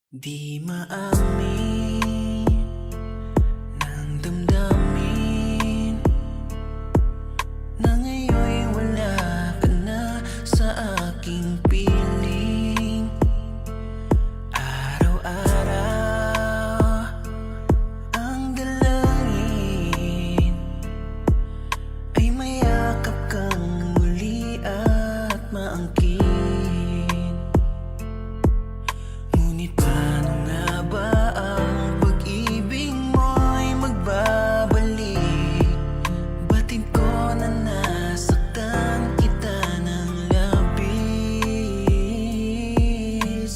Di maamin ng damdamin na ngayon'y wala ka na sa aking piling. Araw-araw ang dalangin ay mayakap kang muli at maangkin. Ngunit paano nga ba ang pag-ibig mo'y magbabalik? Batid ko na nasaktan kita ng labis.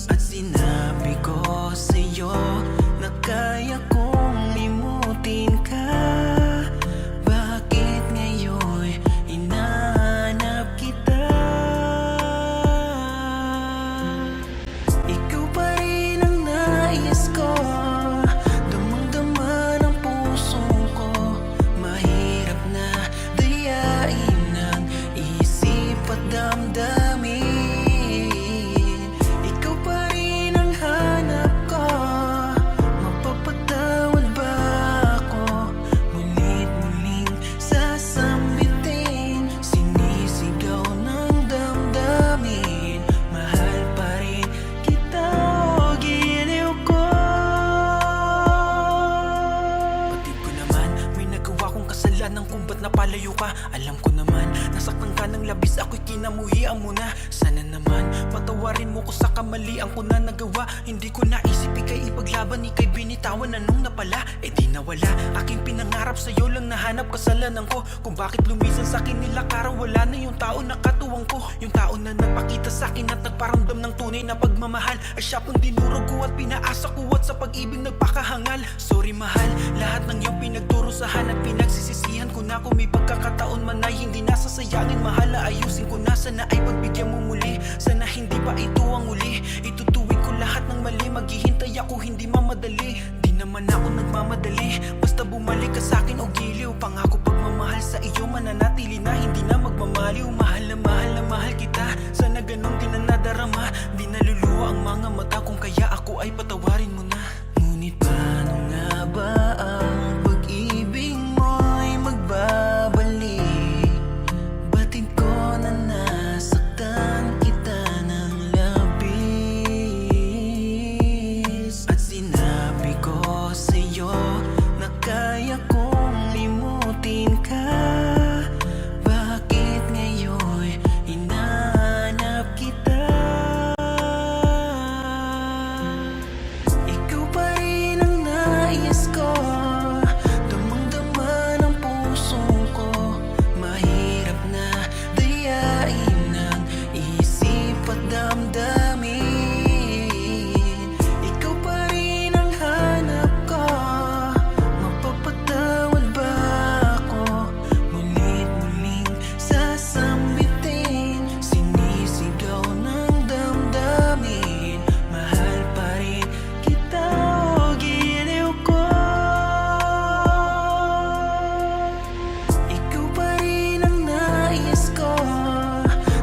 At sinabi ko sa'yo na kaya kong limutin ka. Bakit ngayon'y hinahanap kita? Ikaw pa rin ang nais ko, damang-dama ng puso ko. Mahirap na dayain ng isip at damdamin. Ikaw pa rin ang hanap ko, mapapatawad ba ako? Mulit-muling sasambitin, sinisigaw ng damdamin. Mahal pa rin kita o giliw ko. Batid ko naman, may nagawa kong kasalanan kung ba't napalayo ka. Alam ko naman, nasaktan ka ng labis, ako'y kinamuhian mo na. Sana naman, patawarin mo ko sa kamalian ko na nagawa. Hindi ko naisip ika'y ipaglaban, ika'y binitawan. Anong napala? Eh di nawala. Aking pinangarap sa'yo lang nahanap kasalanan ko. Kung bakit lumisan sa'kin nilakaran, wala na yung tao na katuwang ko. Yung tao na nagpakita sa'kin at nagparamdam ng tunay na pagmamahal. Ay siya pang dinurog ko at pinaasa ko at sa pag-ibig nagpakahangal. Sorry mahal, lahat ng iyong pinagdurusahan at pinagsisisihan ko na. Kung may pagkakataon man ay hindi nasasayangin, mahal na ayusin ko na. Sana ay pagbigyan mo muli, sana hindi pa ito ang uli. Itutuwid ko lahat ng mali, maghihintay ako hindi mamadali. Di naman ako nagmamadali, basta bumalik ka sa'kin o giliw. Pangako pagmamahal sa iyo mananatili na, hindi na magmamaliw. Mahal na mahal kita, sana ganun din na nadarama. Di naluluwa ang mga mata kung kaya ako ay patawarin mo na. Ngunit paano nga ba ang pag-ibig mo'y magbabalik? Batid ko na nasaktan kita ng labis. At sinabi ko sa'yo na kaya kong limutin ka. Bakit ngayon'y hinahanap kita? Ikaw pa rin ang nais ko, damang-dama ng puso ko. Mahirap na dayain ng isip at damdamin. Ikaw pa rin ang hanap ko, mapapatawad ba ako? Mulit-muling sasambitin, sinisigaw ng damdamin. Mahal pa rin kita o giliw ko. Ikaw pa rin ang nais ko,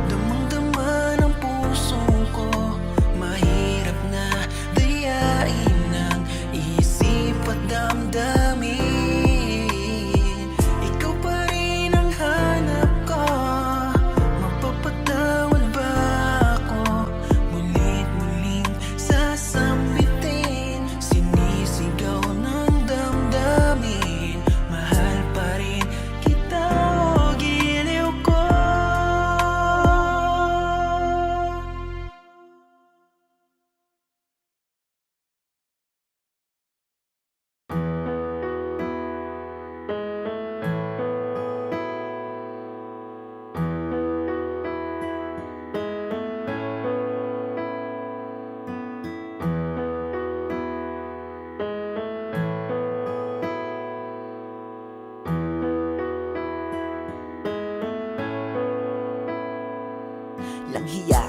damang-dama ng puso ko. Mahirap na dayain ng isip at damdamin. Ikaw pa rin ang hanap ko, mapapatawad ba ako? Mulit-muling sasambitin, sinisigaw ng damdamin. Mahal pa rin kita o giliw ko. Langhiya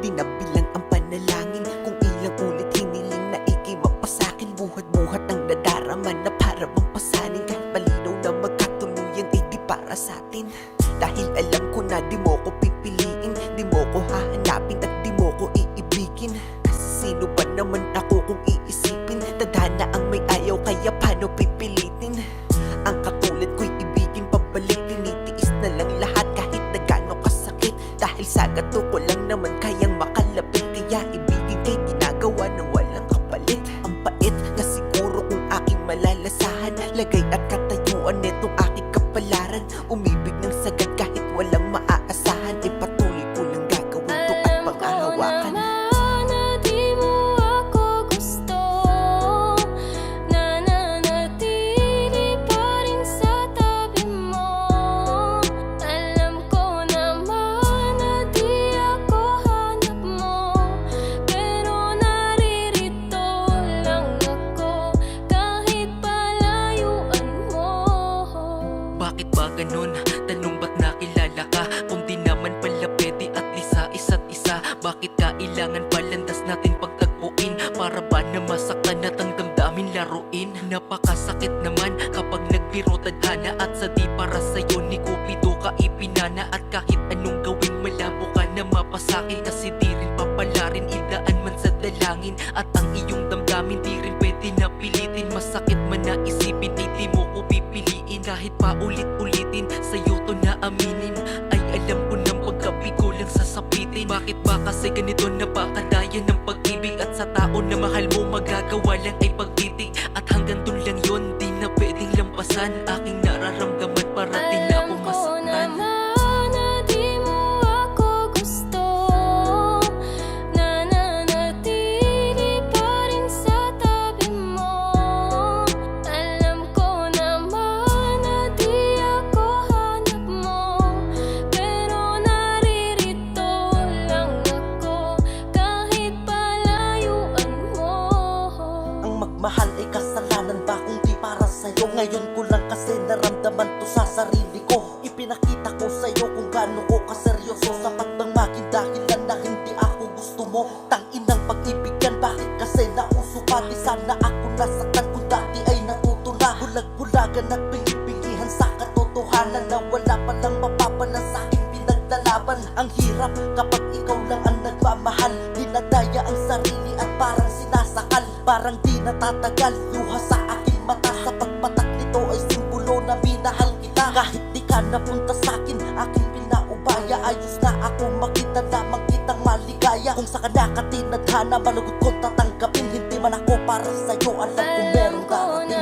di nabilang ang panalangin. Kung ilang ulit hiniling na ika'y mapasakin. Buhat-buhat ang nadarama na para bang pasanin. Kahit malinaw na magkatuluyan ay di para sa'tin. Dahil alam ko na di mo ko pipiliin, di mo ko hahanapin at di mo ko iibigin. Kasi sino ba naman ako kung iisipin. Tadhana ang may ayaw, kaya paano pipilitin? Ang katulad ko'y ibigin pabalik. Tinitiis na lang lahat kahit na gaano kasakit. Dahil sa gato ko lang naman kayang makalapit. Kaya ibigin kay ginagawa ng walang kapalit. Ang pait na siguro kung aking malalasahan. Lagay at katayuan netong aking kapalaran. Umibig ng sagad kahit walang maaasahan. Patuloy ko lang gagawin to at panghahawakan. Bakit ba ganun? Tanong ba't nakilala ka? Kung di naman pala pwede at lisa isa't isa. Bakit kailangan palandas natin pagtagpuin? Para ba na masaktan at ang damdamin laruin? Napakasakit naman kapag nagbiro tadhana. At sa di para sa'yo ni Cupido ka ipinana. At kahit anong gawin malabo ka na mapasakin. Kasi di rin papalarin, idaan man sa dalangin. At ang iyong damdamin di rin pwede na pilitin. Masakit man na isipin ay di mo ko pipiliin. Kahit pa ulit-ulitin, sa'yo to na aminin. Ay alam ko nang pagkabigo lang sasapitin. Bakit ba kasi ganito napakadaya ng pag-ibig? At sa tao na mahal mo magagawa lang ay pagtitig. At hanggang dun lang yun, di na pwedeng lampasan. Aking nararamdaman para di na ako masaktan. Mahal ay kasalanan ba kung di para sa'yo? Ngayon ko lang kasi naramdaman to sa sarili ko. Ipinakita ko sa'yo kung gaano ko kaseryoso. Sapat bang maging dahilan na hindi ako gusto mo? Tanginang pag-ibig yan, bakit kasi nauso pa? Di sana ako nasaktan kung dati ay natuto na. Bulag-bulagan at binibingihan sa katotohanan na wala palang mapapala sa aking pinaglalaban. Ang hirap kapag ikaw lang ang nagmamahal. Dinadaya ang sarili at parang sinasakal. Parang di natatagal, luha sa aking mata. Sa pagpatak nito ay simbolo na minahal kita. Kahit di ka napunta sa'kin, aking pinaubaya. Ayos na ako makita lamang kitang maligaya. Kung sa kanakatinadhana, malugod kong tatanggapin. Hindi man ako para sa'yo, alam ko merong darating.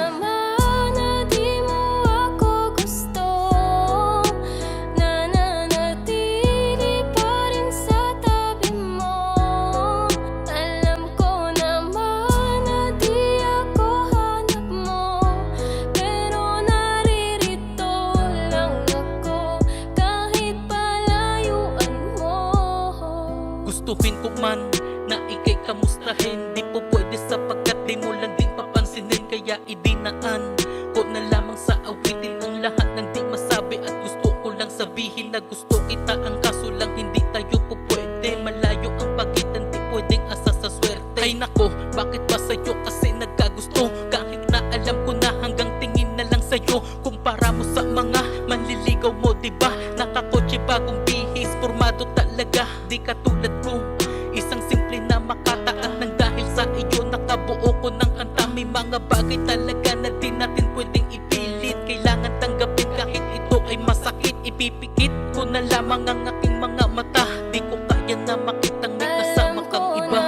Gustuhin ko man na ikay kamustahin. Di po pwede sapagkat di mo lang din papansinin. Kaya idinaan ko na lamang sa awitin ang lahat ng di masabi. At gusto ko lang sabihin na gusto kita. Ang kaso lang hindi tayo po pwede. Malayo ang pagitan, di pwedeng asa sa swerte. Ay nako, bakit ba sa'yo kasi nagkagusto? Kahit na alam ko na hanggang tingin na lang sa'yo. Kumpara mo sa mga manliligaw mo, diba? Nakakotse bagong bihis, formado talaga. Di katulad ko, isang simple na makataan. Nang dahil sa iyo nakabuo ko ng kanta. May mga bagay talaga na di natin pwedeng ipilit. Kailangan tanggapin kahit ito ay masakit. Ipipikit ko na lamang ang aking mga mata. Di ko kaya na makitang may kasama kang iba.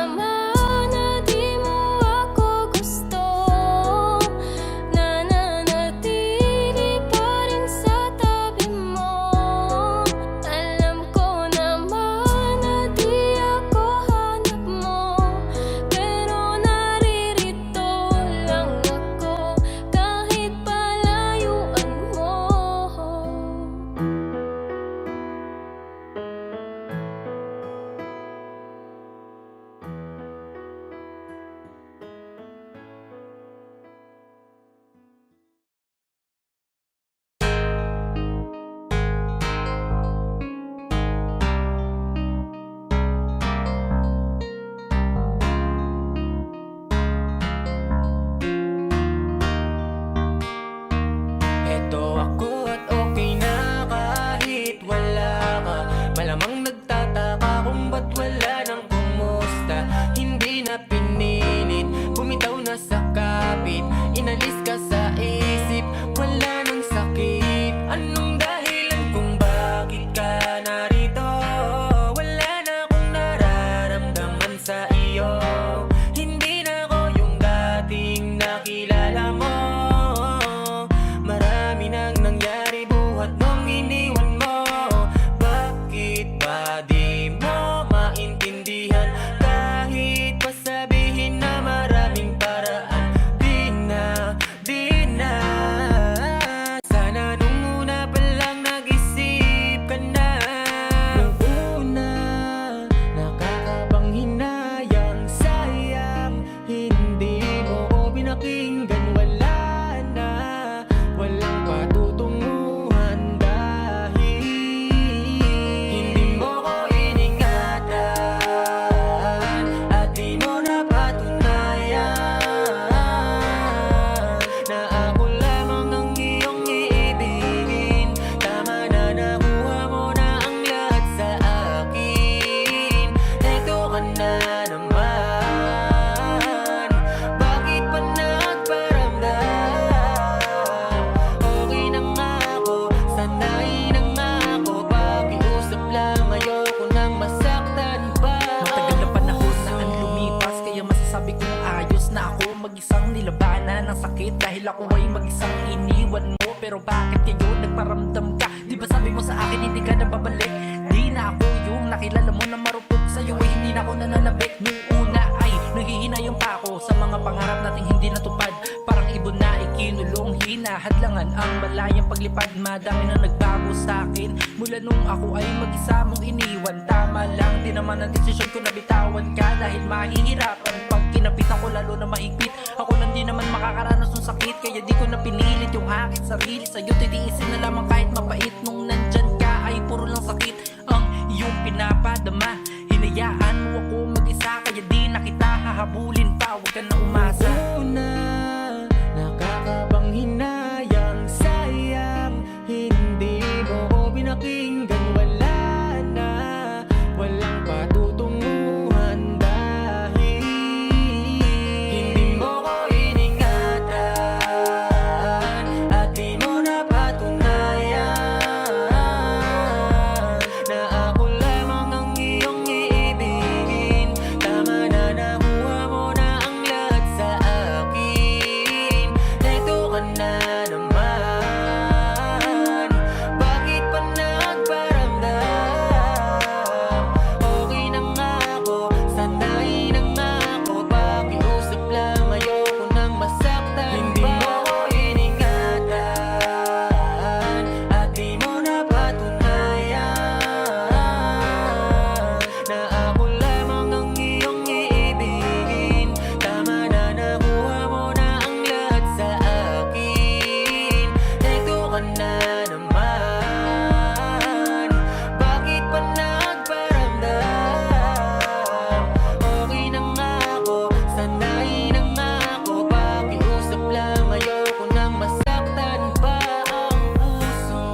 sabi kong ayos na ako mag-isang nilabanan ng sakit dahil ako ay mag-isang iniwan mo. Pero bakit ngayon nagparamdam ka? Di ba sabi mo sa akin hindi ka na babalik? Di na ako yung nakilala mo na marupok sa'yo ay hindi na ako nananabik. Nung una ay nanghihinayang pa ako sa mga pangarap nating hindi natupad. Parang ibon na ikinulong, hinahadlangan ang malayang paglipad. Madami na nagbago sa'kin mula nung ako ay mag-isa mong iniwan. Tama lang, di naman ang desisyon ko na bitawan ka dahil mahihirapan pag kinapitan ko lalo na mahigpit. Ako lang di naman makakaranas ng sakit, kaya di ko na pinilit yung aking sarili. Sa'yo titiisin na lamang kahit mapait. Nung nandyan ka ay puro lang sakit ang iyong pinapadama. Hinayaan mo ako mag-isa, kaya di na kita hahabulin pa. Huwag ka na umasa. Una, nakakabang hinayang, sayang hindi mo ko pinakinggan. Wala na, walang patutunguhan dahil hindi mo ko iningatan at di mo napatunayan na ako lamang ang iyong iibigin. Tama na, nakuha mo na ang lahat sa akin. Neto ka na naman, bakit pa nagparamdam? Okay na nga ako, sanay na nga ako. Pakiusap lang, ayoko nang masaktan. Hindi mo ko iningatan at di mo napatunayan na ako lamang ang iyong iibigin. Tama na, nakuha mo na ang lahat sa akin. Neto ka na naman, bakit pa nagparamdam? Okay na nga ako, sanay na nga ako. Pakiusap lang, ayoko nang masaktan pa ang puso.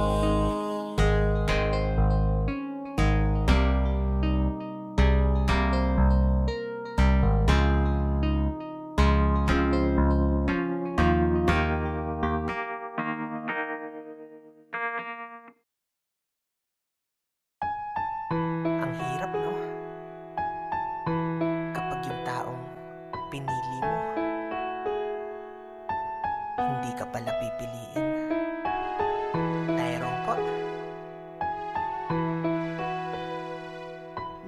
Ang hirap, no? Kapag yung taong pinili mo, hindi ka pala pipiliin. Tyrone po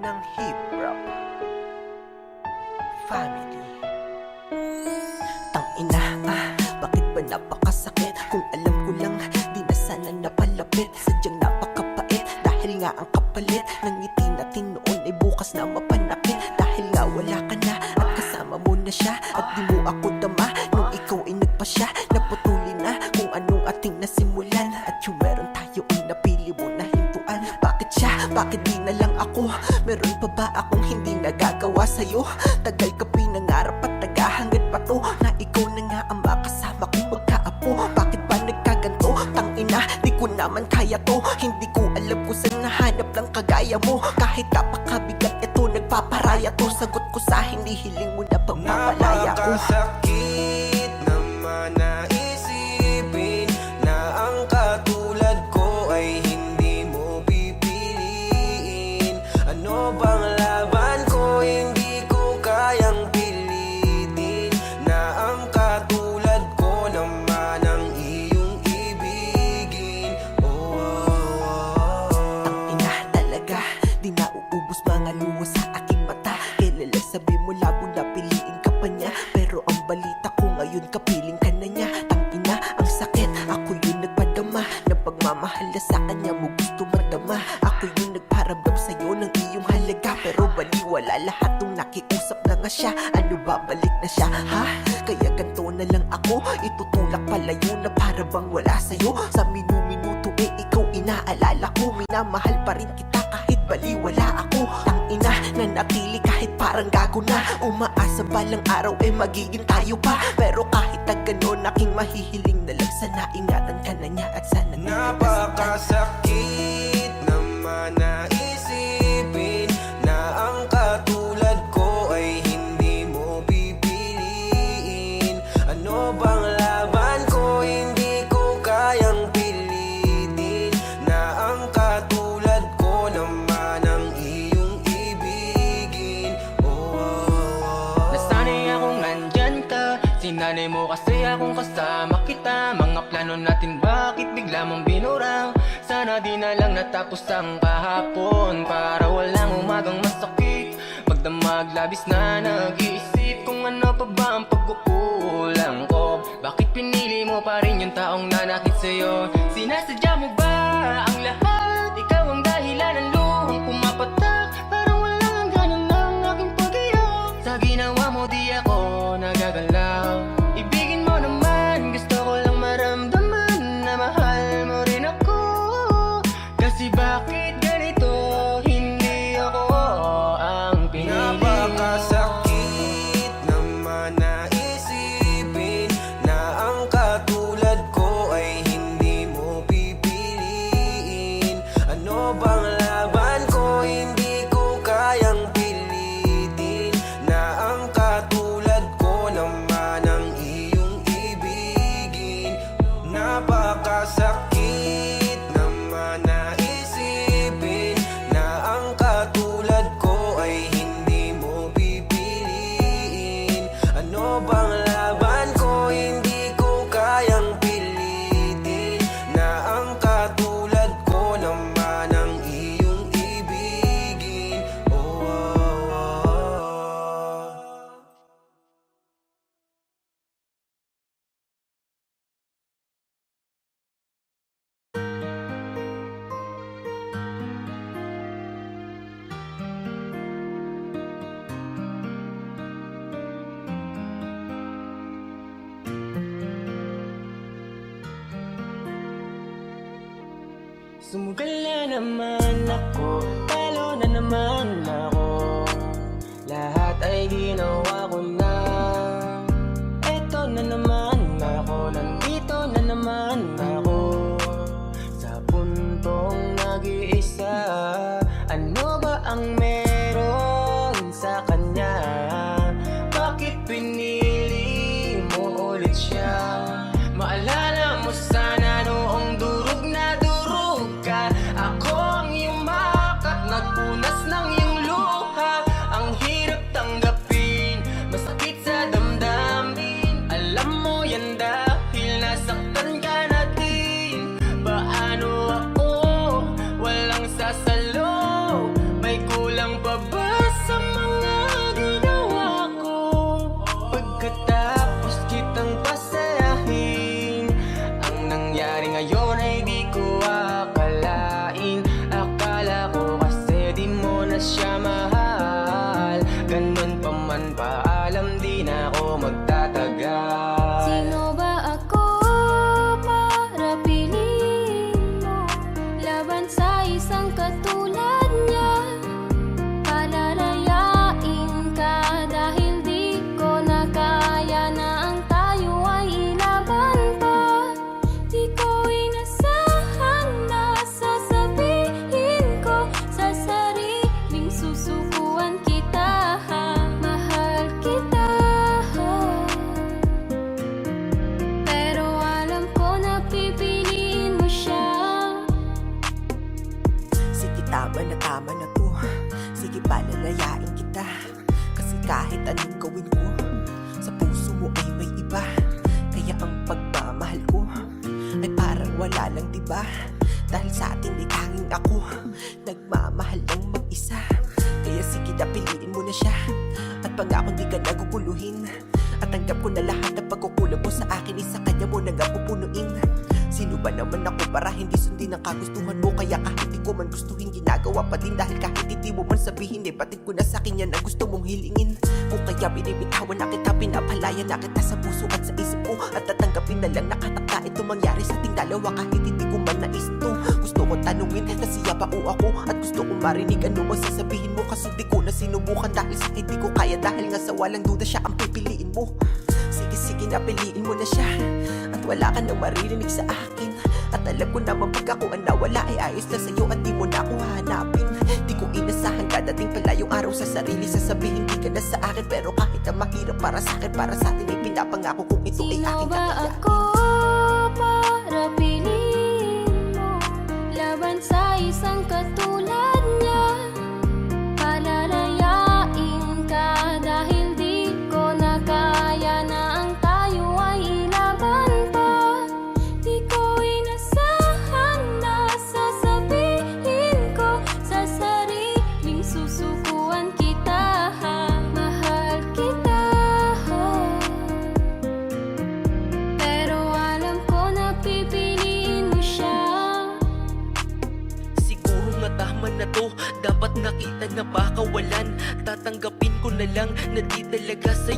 ng Hip Hop Family. Tangina, bakit ba napakasakit? Kung alam ko lang, di na sana napalapit. Sadyang napakapait, dahil nga ang kapalit ng ngiti natin noon ay bukas na mapanakit. Dahil nga wala ka na at kasama mo na siya, at di mo ako dama nung ikaw ay nagpasya. Naputuli na kung anong ating nasimulan, at yung meron tayo ay napili mo na hintuan. Bakit siya? Bakit di na lang ako? Meron pa ba akong hindi nagagawa sa'yo? Tagal ka pinangarap at naghahangad pa to, na ikaw na nga ang makasama kong magkaapo. Bakit ba nagkaganto? Tangina, di ko naman kaya to. Hindi ko alam kung saan nahanap lang kagaya mo. Kahit napakabigat ito, nagpaparaya to. Sagot ko sa hinihiling mo na pagpapalaya ko. Napakasakit naman na isipin na ang katulad ko ay hindi mo pipiliin. Ano bang laban ko, hindi ko kayang pilitin na ang katulad ko naman ang iyong ibigin. Oh, Ina talaga, di na uubos mga luha sa aking mata. Kailan sabi mo labo na piliin ka pa niya, pero ang balita ko ngayon kapiling ka na niya. Tangina, ang sakit, ako yung nagpadama ng pagmamahal na sa kanya mo gusto madama. Ako yung nagparamdam sa'yo ng iyong halaga, pero baliwala lahat nung nakiusap na nga siya. Ano ba, balik na siya, ha? Kaya ganto na lang ako, itutulak palayo na para bang wala sa'yo. Sa minu-minuto ikaw inaalala ko. Minamahal pa rin kita kahit baliwala ako. Tangina, nanatili kahit parang gago na. Umaasa balang araw magiging tayo pa. Pero kahit na gano'n, aking mahihiling na lang sana ingatan ka na niya at sana napakasakit naman na isipin na ang katulad ko ay hindi mo pipiliin. Ano bang laban ko, hindi ko kayang pilitin na ang katulad ko naman ang iyong ibigin. Oh, Nasanay sinanay mo kasi akong kasama kita. Mga plano natin bakit bigla mong binura? Sana di na lang natapos ang kahapon, para walang umagang masakit. Magdamag labis na nag-iisip kung ano pa ba ang pagkukulang ko. Bakit pinili mo pa rin yung taong nanakit sa'yo? Sinasadya mo ba ang lahat? Ikaw ang dahilan ng luhang pumapatak. Parang walang ganang ng aking pag-iyak. Sa ginawa mo di ako nagagalaw. Ibigin mo naman, gusto ko lang maramdaman na mahal mo rin ako. Kasi bakit ganito, hindi ako ang pinili mo. Napakasakit naman na isipin na ang katulad ko ay hindi mo pipiliin. Ano bang laban ko, hindi ko kayang pilitin na ang katulad ko naman ang iyong ibigin. Napakasakit naman na isipin na ang katulad ko ay hindi mo pipiliin. Ano bang laban ko, hindi ko kayang pilitin na ang katulad ko naman ang iyong ibigin. Oh, oh, oh. Sumugal na naman ako, talo na naman ako. Lahat ay ginawa ko na. Eto na naman ako, nandito na naman ako. Sa puntong nag-iisa, ano ba ang meron sa kanya? Bakit pinili mo ulit siya? Maalala mo sana noong durog na durog ka. Ako ang iyong makat, nagpunas ng iyong luha. Ang hirap tanggapin, masakit sa damdamin. Alam mo yan dahil nasaktan ka na din. Paano ako, walang sasalo? May kulang pa ba sa mga ginawa ko? Pagkatapos kitang pasayahin, ang nangyari ngayon ay di ko akalain. Akala ko kasi di mo na siya mahal. Ganun pa man, paalam di na ako magtatagal. Sino ba ako para piliin mo laban sa isang katulad niya? Palalayain ka dahil di ko na kaya na ang tayo ay ilaban pa. Di ko inasahan na sasabihin ko sa sariling susukuan kita. Mahal kita. Pero alam ko na pipiliin mo siya. Sige, tama na to. Sige, palalayain kita. Kasi kahit anong gawin ko, sa puso mo ay may iba. Kaya ang pagmamahal ko ay parang wala lang, diba? Dahil sa atin ay tanging ako nagmamahal lang mag-isa. Kaya sige na, piliin mo na siya. At pangako di ka naguguluhin. At tanggap ko na lahat ng pagkukulang mo sa akin, isa kanya mo na nga pupunuin. Sino ba naman ako para hindi sundin ang kagustuhan mo? Kaya kahit di ko man gustuhin, ginagawa pa din. Dahil kahit hindi mo man sabihin, batid ko na sa akin yan na gusto mong hilingin. Kung kaya binibitawan na kita, pinapalaya na kita sa puso at sa isip ko. At tatanggapin na lang nakatakda ito mangyari sa ating dalawa. Kahit hindi ko man nais to, gusto ko tanungin na siya ba o ako. At gusto kong marinig ano ang sasabihin mo. Kaso di ko na sinubukan dahil sa hindi ko kaya. Dahil nga sa walang duda siya ang pipiliin mo. Sige na, piliin mo na siya. At wala ka nang maririnig sa akin. At alam ko naman pag ako ang nawala ay ayos na sa'yo at di mo na ako hahanapin. Di ko inasahan kadating pala yung araw sa sarili. Sasabihin di ka na sa akin, pero kahit na mahirap para sa akin, para sa atin ay pinapangako kung ito ay Sino aking ba kakayanin. ako para piliin mo laban sa isang katulad niya? Palalayain ka dahil di ko na kaya na ang tayo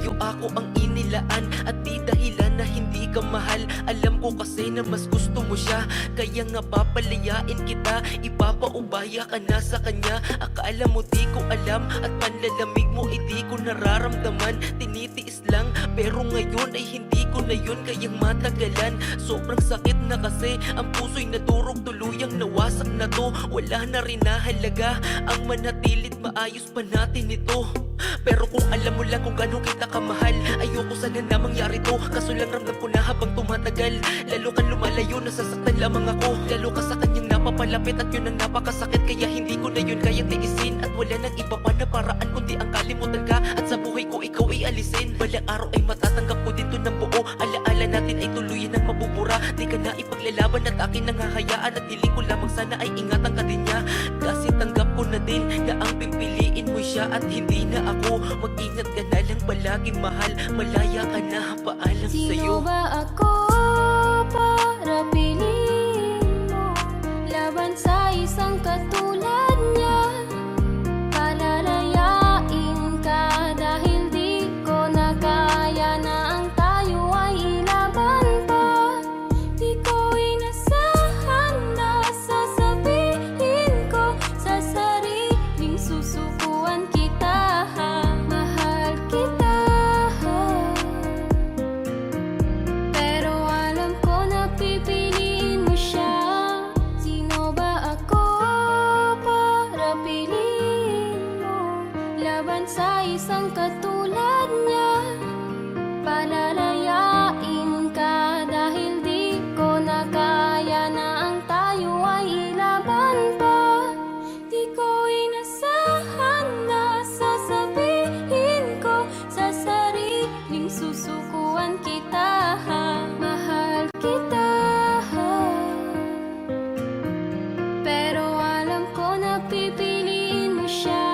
sa'yo ako ang inilaan at di dahilan na hindi ka mahal. Alam ko kasi na mas gusto mo siya, kaya nga papalayain kita, ipapaubaya ka na sa kanya. Akala mo di ko alam at panlalamig mo di ko nararamdaman. Tinitiis lang pero ngayon ay hindi ko na yun kayang matagalan. Sobrang sakit na kasi ang puso'y nadurog, tuluyang nawasak na to. Wala na rin na halaga ang manatilit, maayos pa natin ito. Pero kung alam mo lang kung gano'n kita kamahal, ayoko sana na mangyari to. Kaso lang ramdam ko na habang tumatagal, lalo kang lumalayo, nasasaktan lamang ako. Lalo ka sa kanyang napapalapit at yun ang napakasakit, kaya hindi ko na yun kayang tiisin. At wala nang iba pa na paraan kundi ang kalimutan ka, at sa buhay ko ikaw ay alisin. Balang araw ay matatanggap ko dito ng buo, alaala natin ay tuluyan ng mabubura. Di ka na ipaglalaban at akin nang hahayaan, at hiling ko lamang sana ay ingatan ka din niya. Kasi tanggap ko na din na ang pipiliin mo siya at hindi na ako. Mag-ingat ka na lang palagi mahal, malaya ka na, paalam Sino sa'yo. ba ako para piliin mo laban sa isang katulad niya? Palalayain ka dahil di ko na kaya na ang tayo ay ilaban pa. Di ko inasahan na sasabihin ko sa sariling susukuan kita. Mahal kita, pero alam ko na pipiliin mo siya. Sino ba ako para piliin mo laban sa isang katulad niya? Palalayain ka dahil di ko na kaya na ang tayo ay ilaban pa. Di ko inasahan na sasabihin ko sa sariling susukuan kita. Mahal kita, pero alam ko na pipiliin mo siya.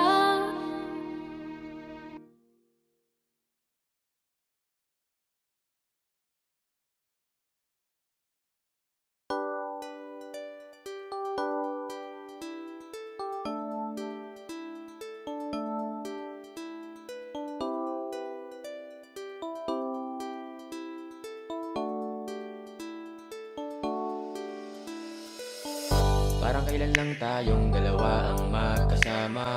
Parang kailan lang tayong dalawa ang magkasama,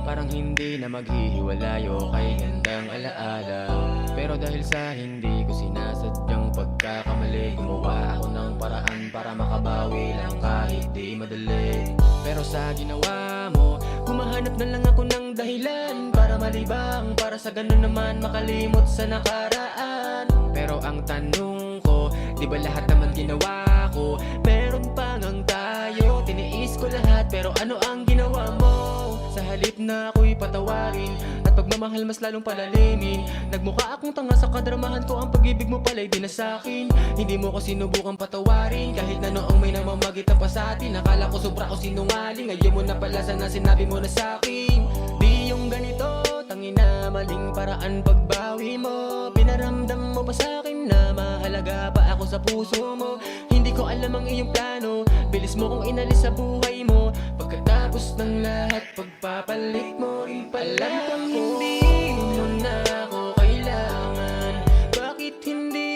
parang hindi na maghihiwalay o kay gandang alaala. Pero dahil sa hindi ko sinasadyang pagkakamali, gumawa ako ng paraan para makabawi lang kahit di madali. Pero sa ginawa mo, humahanap na lang ako ng dahilan para malibang, para sa ganun naman makalimot sa nakaraan. Pero ang tanong ko, di ba lahat naman ginawa ko? Meron pa ngang tayo, tiniis ko lahat, pero ano ang ginawa mo? Sa halip na ako'y patawarin at pagmamahal mas lalong palalimin, nagmukha akong tanga sa kadramahan ko, ang pag-ibig mo pala'y di na sa'kin. Hindi mo ko sinubukang patawarin kahit na noong may namamagitan pa sa atin. Akala ko sobra ko sinungaling, ngayon mo na pala sana sinabi mo na sa'kin. Di yung ganito, tangina maling paraan pagbawi mo. Pinaramdam mo pa sa'kin na mahalaga pa ako sa puso mo. Hindi ko alam ang iyong plano, bilis mo kong inalis sa buhay mo. Pagkatapos ng lahat, pagpapalit mo rin pala kang hindi mo na ako kailangan. Bakit hindi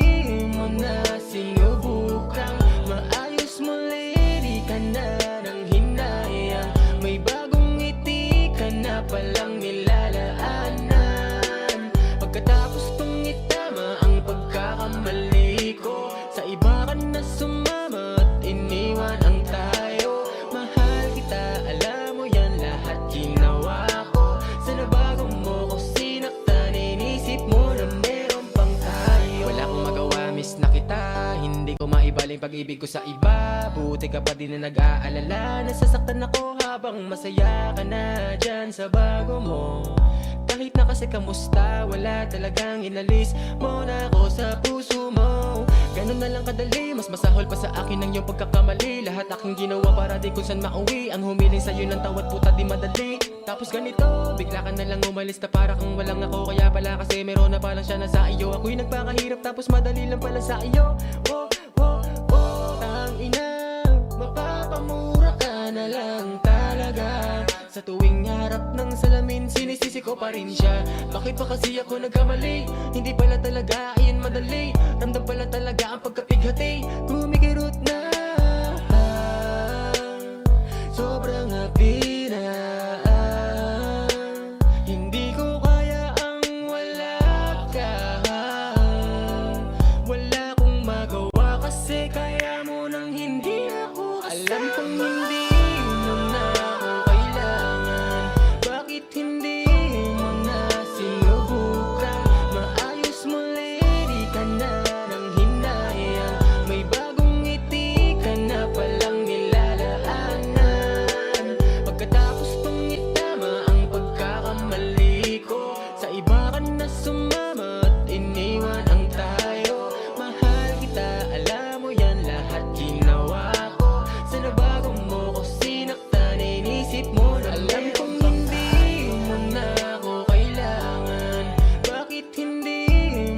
mo na sinubukang maayos muli? Di ka na nang hinayang, may bagong ngiti ka na palang nilalaanan. Pagkatapos kong itama ang pagkakamali ko, sa iba ka na sumama at iniwan ang tayo. Mahal kita, alam mo yan, lahat ginawa ko. Sa nabago mo ko sinaktan, inisip mo na meron pang tayo. Wala akong magawa, miss na kita, hindi ko maibaling pag-ibig ko sa iba. Buti ka pa din na nag-aalala, nasasaktan ako habang masaya ka na dyan sa bago mo. Kahit na kasi kamusta, wala talagang inalis mo na ako sa puso mo. Ganun na lang kadali, mas masahol pa sa akin ang iyong pagkakamali. Lahat aking ginawa para di kung saan mauwi, ang humiling sa'yo ng tawad puta di madali. Tapos ganito, bigla ka na lang umalis na para kang walang ako. Kaya pala kasi meron na palang siya na sa iyo. Ako'y nagpakahirap tapos madali lang pala sa iyo. Oh, oh, oh, tangina, mapapamura ka na lang talaga. Sa tuwing harap ng salamin, sinisisi ko pa rin siya. Bakit ba kasi ako nagkamali? Hindi pala talaga, ayun madali. Ramdam pala talaga ang pagkapighati. Kumikirot na, sobrang happy na. Hindi ko kaya ang wala ka. Wala kong magawa kasi kaya mo nang hindi ako kasama. Alam kong hindi mo na ako kailangan. Bakit hindi mo na sinubukan? Maayos mo, lady, ka na ng hinayang. May bagong ngiti ka na palang nilalaanan. Pagkatapos kong itama ang pagkakamali ko, sa iba ka na sumama at iniwan ang tayo. Mahal kita, alam mo yan, lahat ginawa ko. Sa nabago mo ko sinaktan, inisip mo na alam kong hindi mo na ako kailangan. Bakit hindi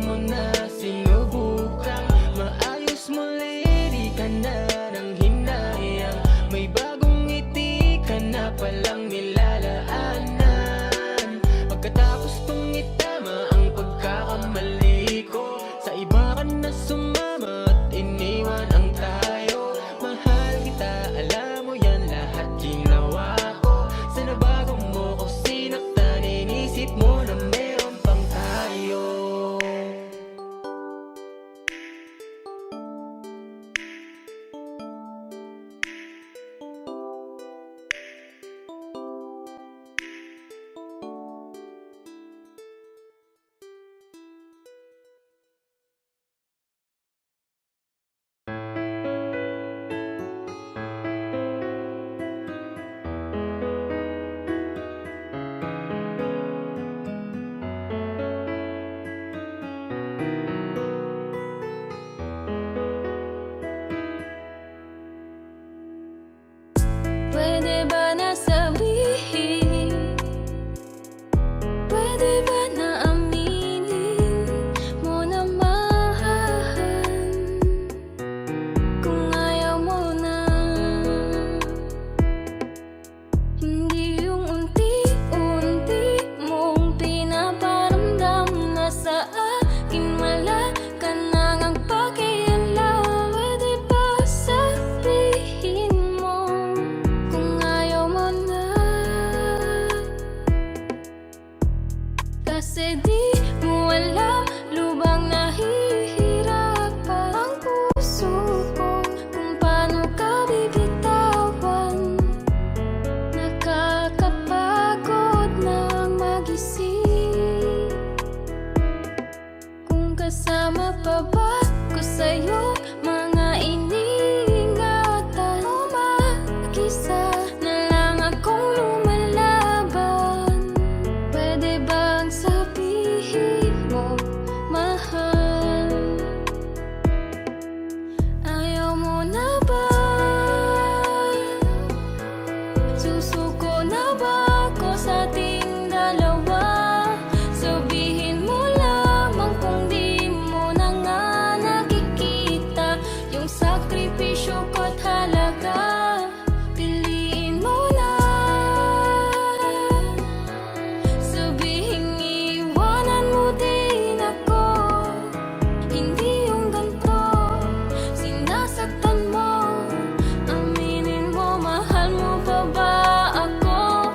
mo na sinubukan? Maayos mo, lady, ka na ng hinayang. May bagong ngiti ka na palang nilalaanan. Pagkatapos kong itama ang pagkakamali ko, sa iba ka na sumama at iniwan ang tayo. Mahal kita, alam mo yan, lahat ginawa ko. Sa nabago mo ko sinaktan, inisip mo na meron pang tayo. Pwede ba na sabihin? Pwede ba na aminin mo na mahal? Kung ayaw mo na, hindi yung unti-unti mong pinaparamdam na sa akin wala ka nang ang pakialam. Pwede ba sabihin mo kung ayaw mo na? Kasi di mo alam, lubang nahihirapan ang puso ko kung paano ka bibitawan. Nakakapagod nang mag-isip kung kasama pa ba ko sa'yo, mga iniingatan o mag-isa na lang akong lumalaban. Pwede bang sabihin mo, mahal? Ayaw mo na ba? Susuko na ba ako sa ating dalawa? Sabihin mo lamang kung di mo na nga nakikita yung sakripisyo ko't halaga. Piliin mo na. Sabihin iwanan mo din ako. Hindi yung ganito, sinasaktan mo. Aminin mo, mahal mo pa ba ako?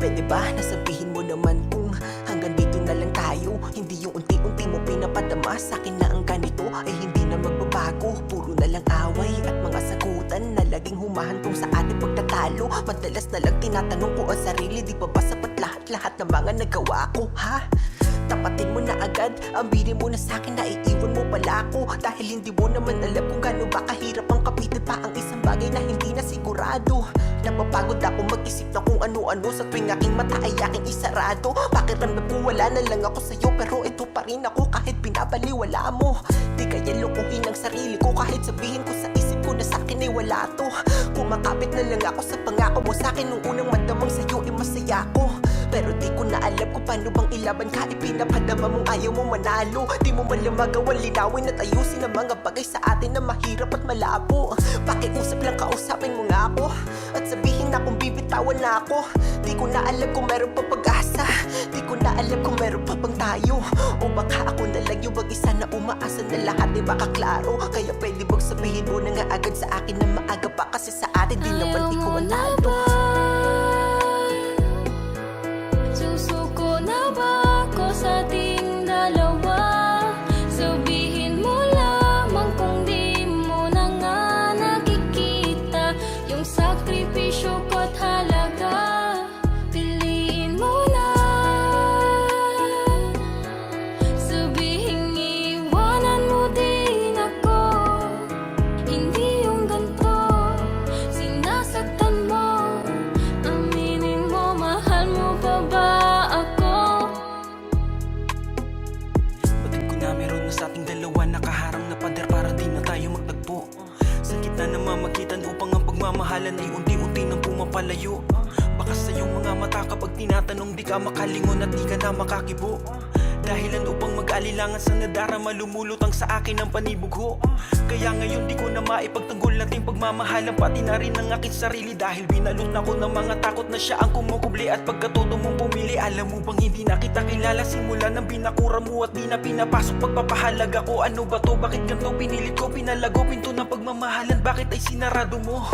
Pwede ba nasabihin mo naman kung hanggang dito na lang tayo? Hindi yung unti-unti mo pinapadama sa akin na ang ganito ay hindi na magbabago. Puro na lang away at mga sagutan na laging humahantong sa ating pagtatalo. Madalas na lang tinatanong ko ang sarili, di pa ba sapat lahat ng mga nagawa ko, ha? Tapatin mo na agad, ambirin mo na sa'kin na iiwan mo pala ako. Dahil hindi mo naman alam kung gaano ba kahirap ang kapitan pa ang isang bagay na hindi na sigurado. Napapagod ako mag-isip na kung ano-ano sa tuwing aking mata ay aking isarado. Pakiramdam ko wala na lang ako sa'yo, pero ito pa rin ako kahit pinabaliwala mo. Di kaya lukuhin ang sarili ko kahit sabihin ko sa isip ko na sa'kin ay wala to. Kumakapit na lang ako sa pangako mo sa'kin nung unang madamang sa'yo ay masaya ko. Pero di ko na alam kung paano bang ilaban ka. Ipinapadama mong ayaw mo manalo. Di mo man lang magawa linawin at ayusin ang mga bagay sa atin na mahirap at malabo. Pakiusap lang kausapin mo nga ako at sabihin na kung bibitawan na ako. Di ko na alam kung meron pa pag-asa. Di ko na alam kung meron pa bang tayo. O baka ako na lang yung mag-isa na umaasa na lahat ay baka klaro. Kaya pwede bang sabihin mo na nga agad sa akin na maaga pa. Kasi sa atin di naman ikaw ang nalo. Susuko na ba ako sa ating dalawa? Sabihin mo lamang kung di mo na nga nakikita yung sakripisyo ko't halaga. Piliin mo na. Sabihin iwanan mo din ako. Hindi yung ganito, sinasaktan mo. Aminin mo, mahal mo pa ba ako? Batid ko na meron na sa ating dalawa nakaharang na pader para di na tayo magtagpo. Sa gitna na mamagitan upang ang pagmamahalan ay unti-unti nang pumapalayo. Baka sa iyong mga mata kapag tinatanong di ka makalingon at di ka na makakibo. Dahilan upang mag-alilangan sa nadarama, lumulutang sa akin ang panibugho. Kaya ngayon di ko na maipagtanggol natin pagmamahalan, pati na rin ang aking sarili. Dahil binalot na ko ng mga takot na siya ang kumukubli. At pagkatoto mong pumili, alam mo bang hindi na kita kilala simula nang binakura mo at di na pinapasok pagpapahalaga ko. Ano ba to? Bakit ganito pinilit ko? Pinalago pinto ng pagmamahalan, bakit ay sinarado mo?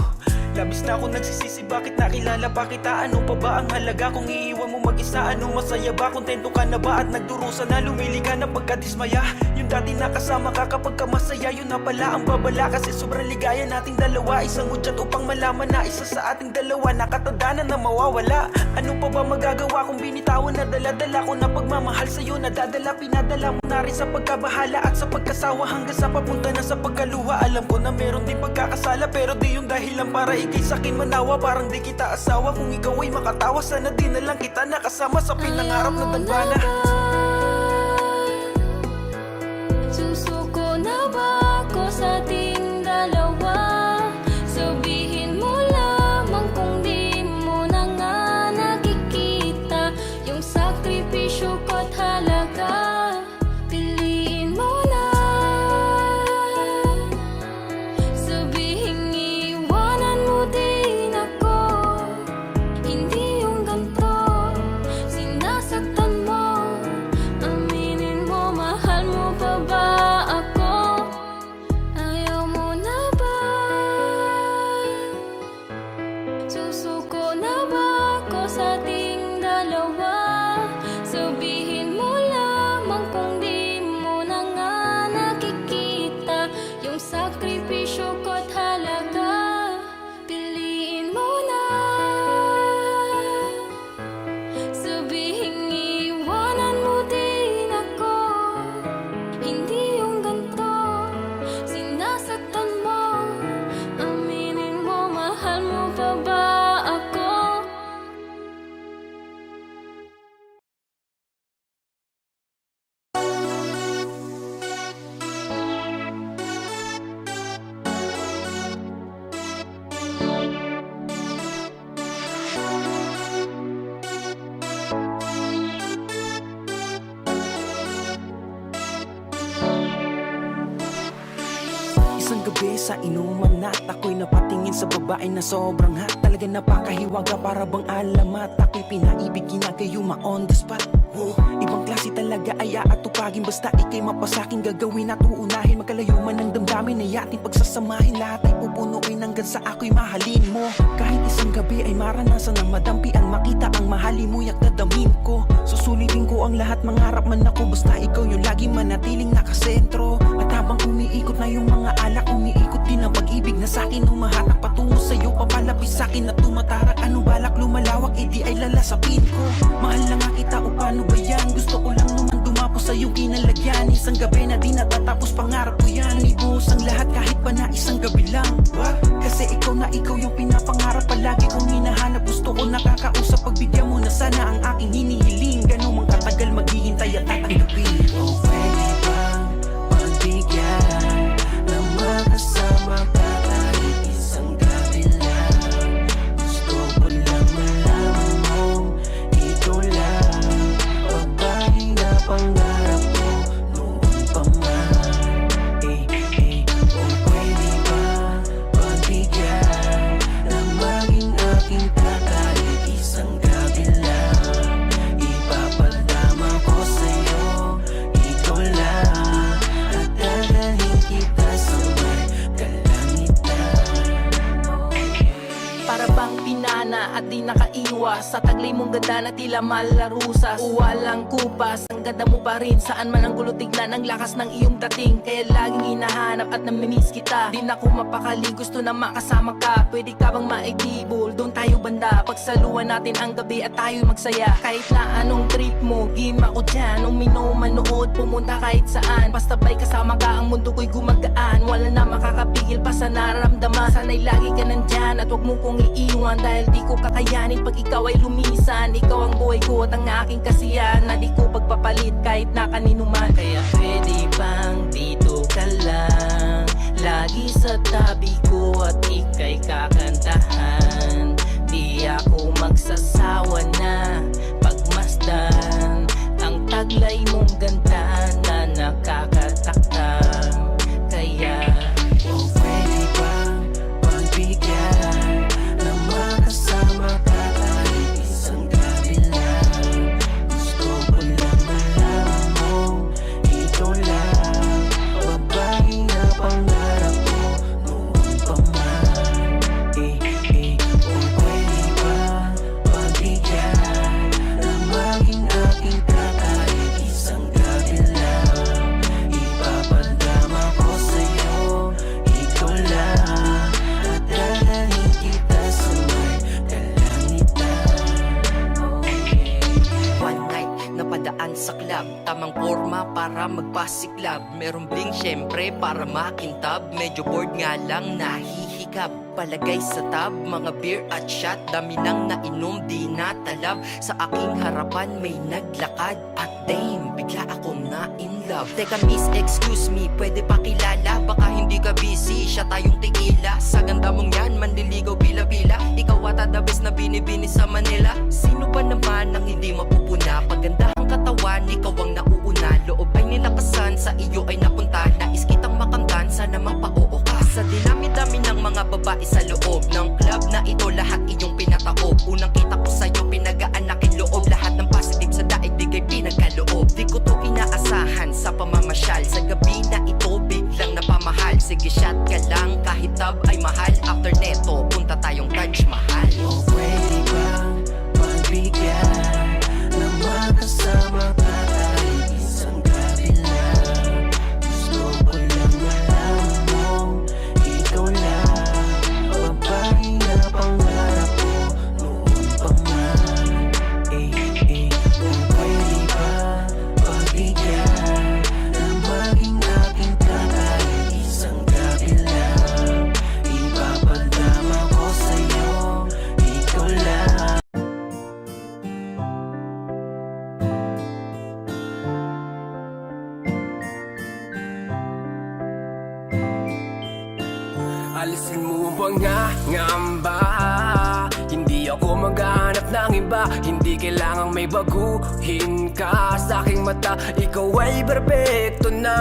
Labis na ako nagsisisi, bakit nakilala pa kita? Ano pa ba ang halaga kung iiwan mo mag-isa? Ano masaya ba? Kontento ka na ba? At nagdurusa na, lumili ka na pagkadismaya. Yung dati nakasama ka kapag ka masaya, yun na pala ang babala. Kasi sobrang ligaya nating dalawa. Isang udyat upang malaman na isa sa ating dalawa nakatanda na mawawala. Ano pa ba magagawa kung binitawan na dala-dala ko na pagmamahal sa'yo? Nadadala, pinadala mo na rin sa pagkabahala at sa pagkasawa hanggang sa papunta na sa pagkaluha. Alam ko na meron din pagkakasala, pero di yung dahilan para ikay sa'kin manawa. Parang di kita asawa, kung ikaw ay makatawa, sana di na lang kita nakasama sa pinangarap na dambana. Susuko na ba ako sa ating dalawa? Sabihin mo lamang kung di mo na nga nakikita yung sakripisyo ko't halaga. Piliin mo na. Sabihin iwanan mo din ako. Hindi yung ganito, sinasaktan mo. Aminin mo, mahal mo pa ba ako? Ayaw mo na ba? Susuko na ba ako sa ating dalawa? Sabihin mo lamang kung di mo na nga nakikita yung sakripisyo ko't halaga. Piliin mo na. Sabihin iwanan mo din ako. Hindi yung ganito, sinasaktan mo. Aminin mo, mahal mo pa ba ako? Isang gabi sa inuman at ako'y napatingin sa babae na sobrang hot. Talaga napakahiwaga, para bang alamat. Ako'y pinaibig, ginagayuma on the spot. Ibang klase talaga ay aatupagin. Basta ikay mapasakin, gagawin at uunahin. Magkalayo man ang damdamin ay ating pagsasamahin. Lahat ay pupunuin hanggang sa ako'y mahalin mo. Kahit isang gabi ay maranasan ng madampian. Makita ang mahalin mo, yak dadamin ko. Susulitin ko ang lahat, mangarap man ako. Basta ikaw yung lagi manatiling nakasentro. At habang umiikot na yung mga alak, umiikot din ang pag-ibig na sa'kin. Humahatak patungo sa'yo, papalapis sa'kin na tumatarak. Anong balak lumalawak, edi ay lalasapin ko. Mahal na nga kita o paano ba yan? Gusto ko lang naman dumapos sa iyong kinalagyan. Isang gabi na di natatapos, pangarap ko yan. Ibuhos ang lahat kahit pa na isang gabi lang. Kasi ikaw na ikaw yung pinapangarap, palagi kong hinahanap. Gusto ko nakakausap, pagbigyan mo na sana ang aking hinihiling. Ganun mang katagal maghihintay at tatanggapin. Oh, pwede bang pagbigyan na makasama ka kahit isang gabi lang? Gusto ko lang malaman mo, ikaw lang Sa taglay mong ganda na tila malarusas, walang kupas, ang ganda mo pa rin. Saan man ang gulo tignan, ang lakas ng iyong dating. Kaya laging hinahanap at namimiss kita. Di na ako mapakali, gusto na makasama ka. Pwede ka bang maitibol, doon tayo banda. Pagsaluhan natin ang gabi at tayo magsaya. Kahit na anong trip mo, game ako dyan. Uminom, manood, pumunta kahit saan. Basta ba'y kasama ka, ang mundo ko'y gumagaan. Wala na makakapigil pa sa nararamdaman. Sana'y lagi ka nandyan at wag mo kong iiwan. Dahil di ko kakayanin pag ikaw ay lumisan. Ikaw ang buhay ko at ang aking kasiyahan, na di ko pagpapalit kahit na kanino man. Kaya pwede bang dito ka lang, lagi sa tabi ko at ika'y kakantahan. Di ako magsasawa na pagmasdan ang taglay mong ganda na nakakatakam. Kaya Pwede bang pagbigyan na makasama ka kahit isang gabi lang? Gusto ko lang malaman mong ito lang, babae na pangarap ko noon pa man. Kung pwede bang pagbigyan na maging aking ka kahit isang gabi lang? Ipapadama ko sa'yo, ikaw lang, at dalahin kita sa may kalangitan. Oh yeah. One night na padaan sa club, tamang forma para magpasiklab. Merong bling syempre para makintab. Medyo bored nga lang, nahihikab. Palagay sa tab, mga beer at shot. Dami nang nainom, di natalab. Sa aking harapan may naglakad, at damn, bigla akong na-in love. Teka miss, excuse me, pwede pakilala? Baka hindi ka busy, siya tayong tequila. Sa ganda mong yan, manliligaw bila-bila. Ikaw ata the best na binibini sa Manila. Sino ba naman ang hindi mapupuna? Pagandahang katawan, ikaw ang nauuna. Loob ay nilakasan, sa iyo ay napunta. Nais kitang makamtan, sana mapao ka. Sa dinami-dami ng mga babae sa loob ng club na ito, lahat iyong pinataob. Unang kita ko sa'yo, pinagaan aking loob. Lahat ng positive sa daigdig ay pinagkaloob. Di ko to inaasahan sa pamamasyal. Sa gabi na ito, biglang napamahal. Sige, shot ka lang, kahit tab ay mahal. After neto, punta tayong Taj Mahal. Pwede bang pagbigyan na makasama ka kahit isang gabi lang? Gusto ko lang malaman mong ikaw lang, babae na pangarap ko noon pa man. Kung pwede bang pagbigyan na maging aking ka kahit isang gabi lang? Ipapadama ko sa'yo, ikaw lang. Alisin mo ba nga ngamba? Hindi ako maghahanap ng iba. Hindi kailangang may baguhin ka. Sa aking mata, ikaw ay perfecto na.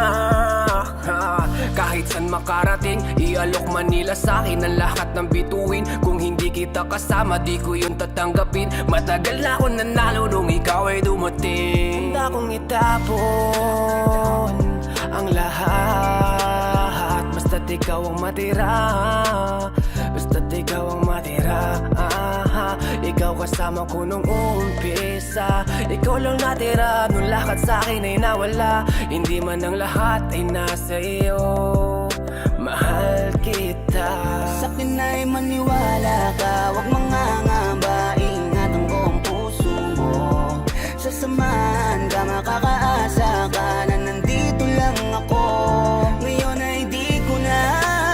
Kahit saan makarating, ialok Manila sa akin ang lahat ng bituin. Kung hindi kita kasama, di ko yun tatanggapin. Matagal na ako nanalo nung ikaw ay dumating. Handa kong itapon ang lahat, basta't ikaw ang matira. Basta't ikaw ang matira. Ikaw kasama ko nung umpisa. Ikaw lang natira nung lahat sa akin ay nawala. Hindi man ang lahat ay nasa iyo. Mahal kita. Sa'kin ay maniwala ka, huwag mangangamba. Ingatan ko ang puso mo. Sasamahan ka, makakaasa ka na nandito lang ako. Ngayon ay di ko na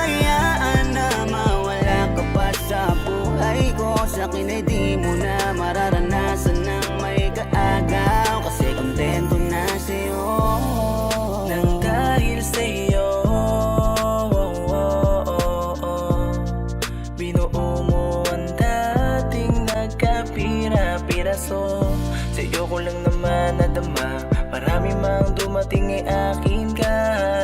hayaan na mawala ka pa sa buhay ko. Sa'kin ay di mo na mararanasan ng may kaagaw, kasi kontento na sa'yo. Nang dahil sa'yo, binuo mo ang dating nagkapira-piraso. Sa'yo ko lang naman nadama, marami mang dumating ay akin ka.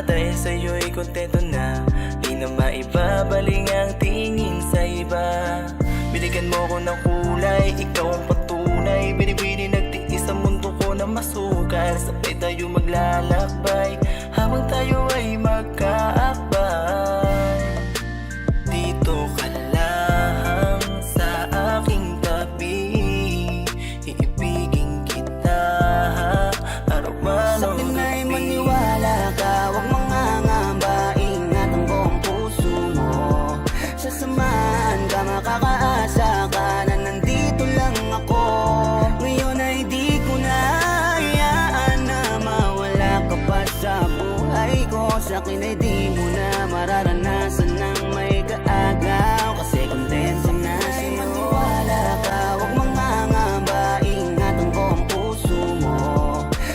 Dahil sa'yo'y kontento na, di na maibabaling ang tingin sa iba. Binigyan mo ko ng kulay, ikaw ang patunay. Binibini nagtiis sa mundo ko na masukal. Sabay tayo maglalakbay, habang tayo ay magkaakbay. Dito ka lang sa aking tabi, sa'kin ay di mo na mararanasan ng may kaagaw. Kasi kontento na sa'yo. Maniwala ka, huwag mangangamba, ingatan ko ang puso mo.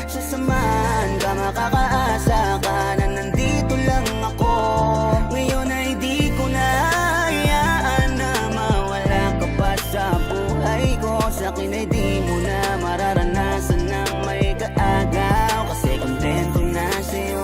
Sasamahan ka, makakaasa ka na nandito lang ako. Ngayon ay di ko na hayaan na mawala ka pa sa buhay ko. Sa'kin ay di mo na mararanasan ng may kaagaw. Kasi kontento na sa'yo.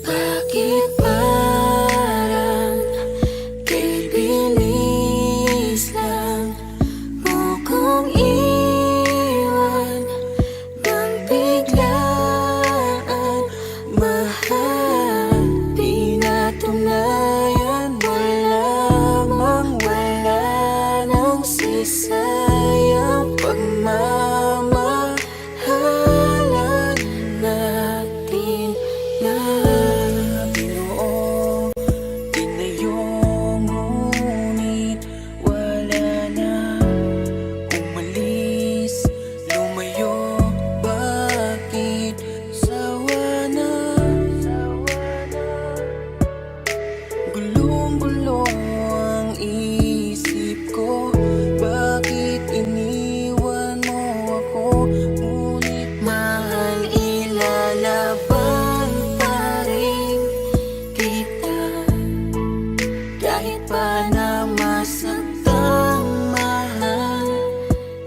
Bakit parang kay bilis lang mo kong iwan nang biglaan? Mahal, pinatunayan mo lamang, wala nang sisayang pagmamahalan natin na Ginoo, tinayo ngunit wala na. Umalis, lumayo, bakit sawa na? Gulong-gulo ang isip ko, bakit iniwan mo ako? Ngunit mahal, ilalaban pa rin kita kahit pa na masaktan. Mahal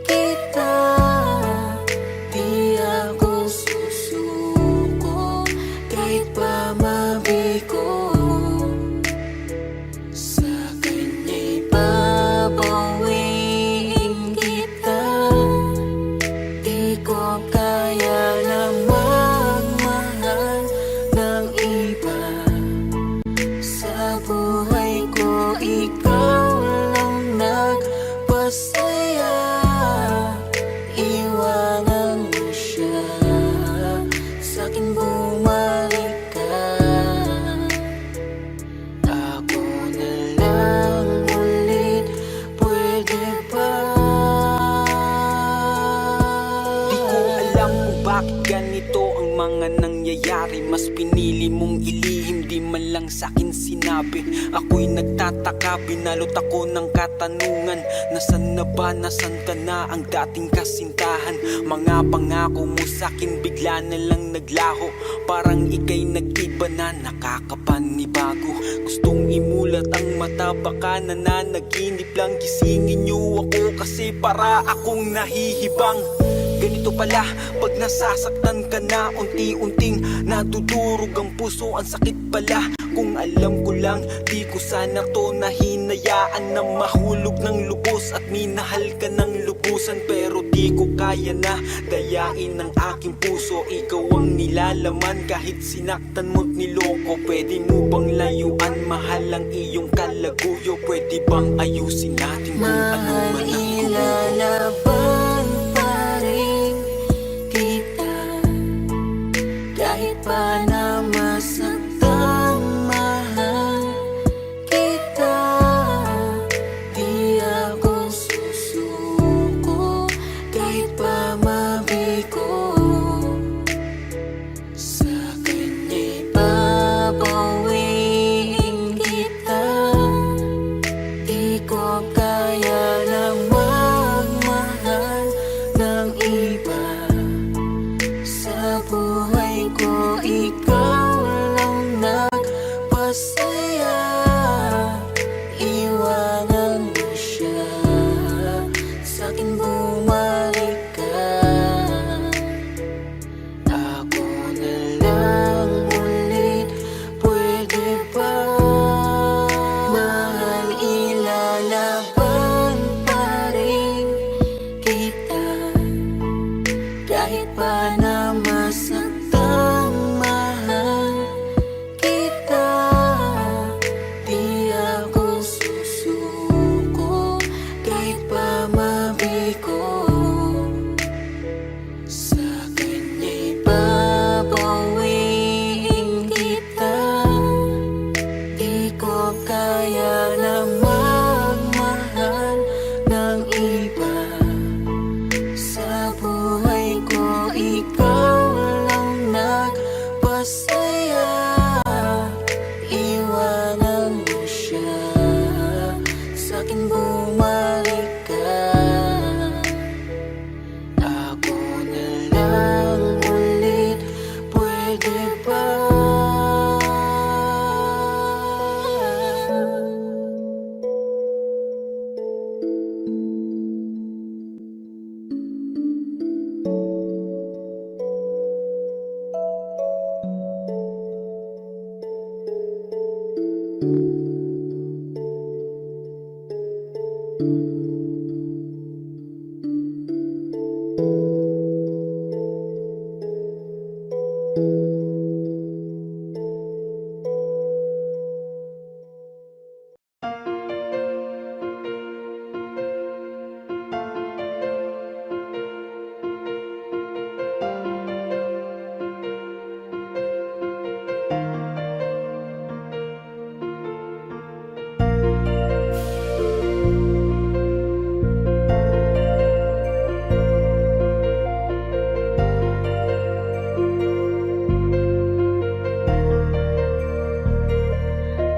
kita, di ako susuko kahit pa mabigo. Sa kanya'y babawiin kita. Di ko kaya na magmahal ng iba. Sa buhay ko, ikaw lang nagpasaya. Iwanan mo siya, sa'kin bumalik ka. Ako na lang ulit, pwede ba? di ko alam kung bakit ganito ang mga nangyayari. Mas pinili mong ilihim, di man lang sa'kin sinabi. Ako'y nagtataka, binalot ako ng katanungan. Nasaan na ba, nasan ka na ang dating kasintahan? Mga pangako mo sa'kin bigla na lang naglaho. Parang ika'y nag-iba na, nakakapanibago. Gustong imulat ang mata, baka nananaginip lang. Gisingin niyo ako kasi para akong nahihibang. Ganito pala pag nasasaktan ka na, unti-unting nadudurog ang puso, ang sakit pala. Kung alam ko lang, di ko sana to nahinayaan na mahulog ng lubos at minahal ka ng lubusan. Pero di ko kaya na dayain ang aking puso. Ikaw ang nilalaman kahit sinaktan mo't niloko. Pwede mo bang layuan, mahal ang iyong kalaguyo? Pwede bang ayusin natin kung ano man ang gulo? Ilalaban pa rin kita kahit pa na masaktan. Mahal kita, di ako susuko kahit pa mabigo. Sa kanya'y babawiin kita. Di ko kaya na magmahal ng iba. Sa buhay ko, ikaw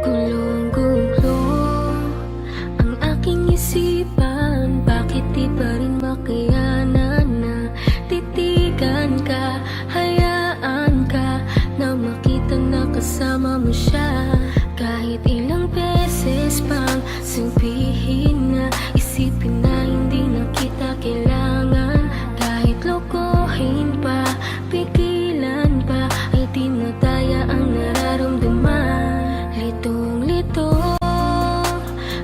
Gulong-gulo ang aking isipan. Bakit di pa rin makayanan na titigan ka? Hayaan ka na makita na kasama mo siya. Kahit ilang beses pang sabihin na, isipin na hindi na kita kailangan. Kahit lokohin pa, pigilan pa, ay di na daya ang nararamdaman. Litong-lito,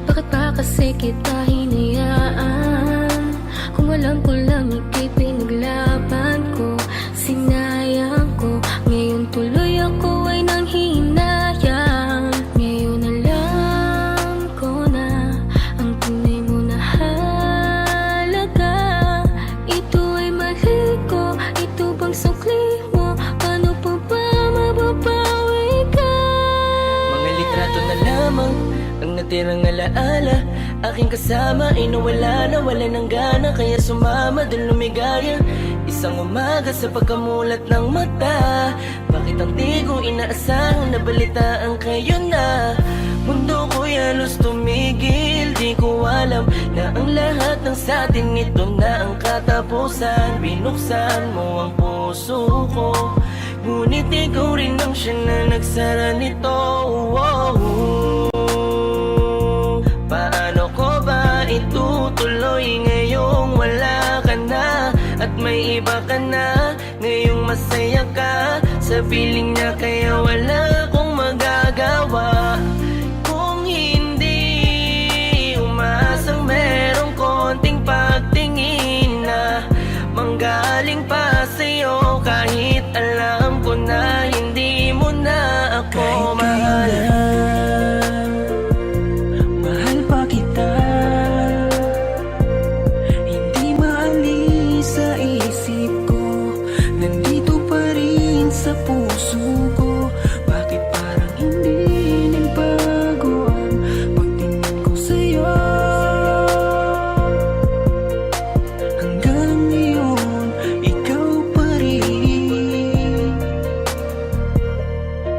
bakit pa kasi kita hinayaan? Kung alam ko lang ika'y pinaglaban ko, sinayang ko. Ngayon tuloy ako ay nanghihinayang. Ngayon alam ko na ang tunay mo na halaga. Ito ay mali ko, ito bang sukli mo? Paano pa ba mababawi ka? Mga litrato na lamang ang natirang alaala. Aking kasama ay nawala ng gana, kaya sumama dun lumigaya. Isang umaga sa pagkamulat ng mata, bakit ang di ko inaasahang nabalitaan kayo na? Mundo ko'y halos tumigil, di ko alam na ang lahat ng satin ito na ang katapusan. Binuksan mo ang puso ko, ngunit ikaw rin ang siya na nagsara nito. Paano ko ba itutuloy ngayong wala ka na? At may iba ka na, ngayong masaya ka sa piling niya, kaya wala akong magagawa. Kung hindi umasang merong konting pagtingin na manggaling pa sa'yo, kahit alam ko na hindi mo na ako mahal. Mahal pa kita, hindi maalis sa isip ko, nandito pa rin sa puso ko. Bakit parang hindi nagbago ang pagtingin ko sa'yo? Hanggang ngayon, ikaw pa rin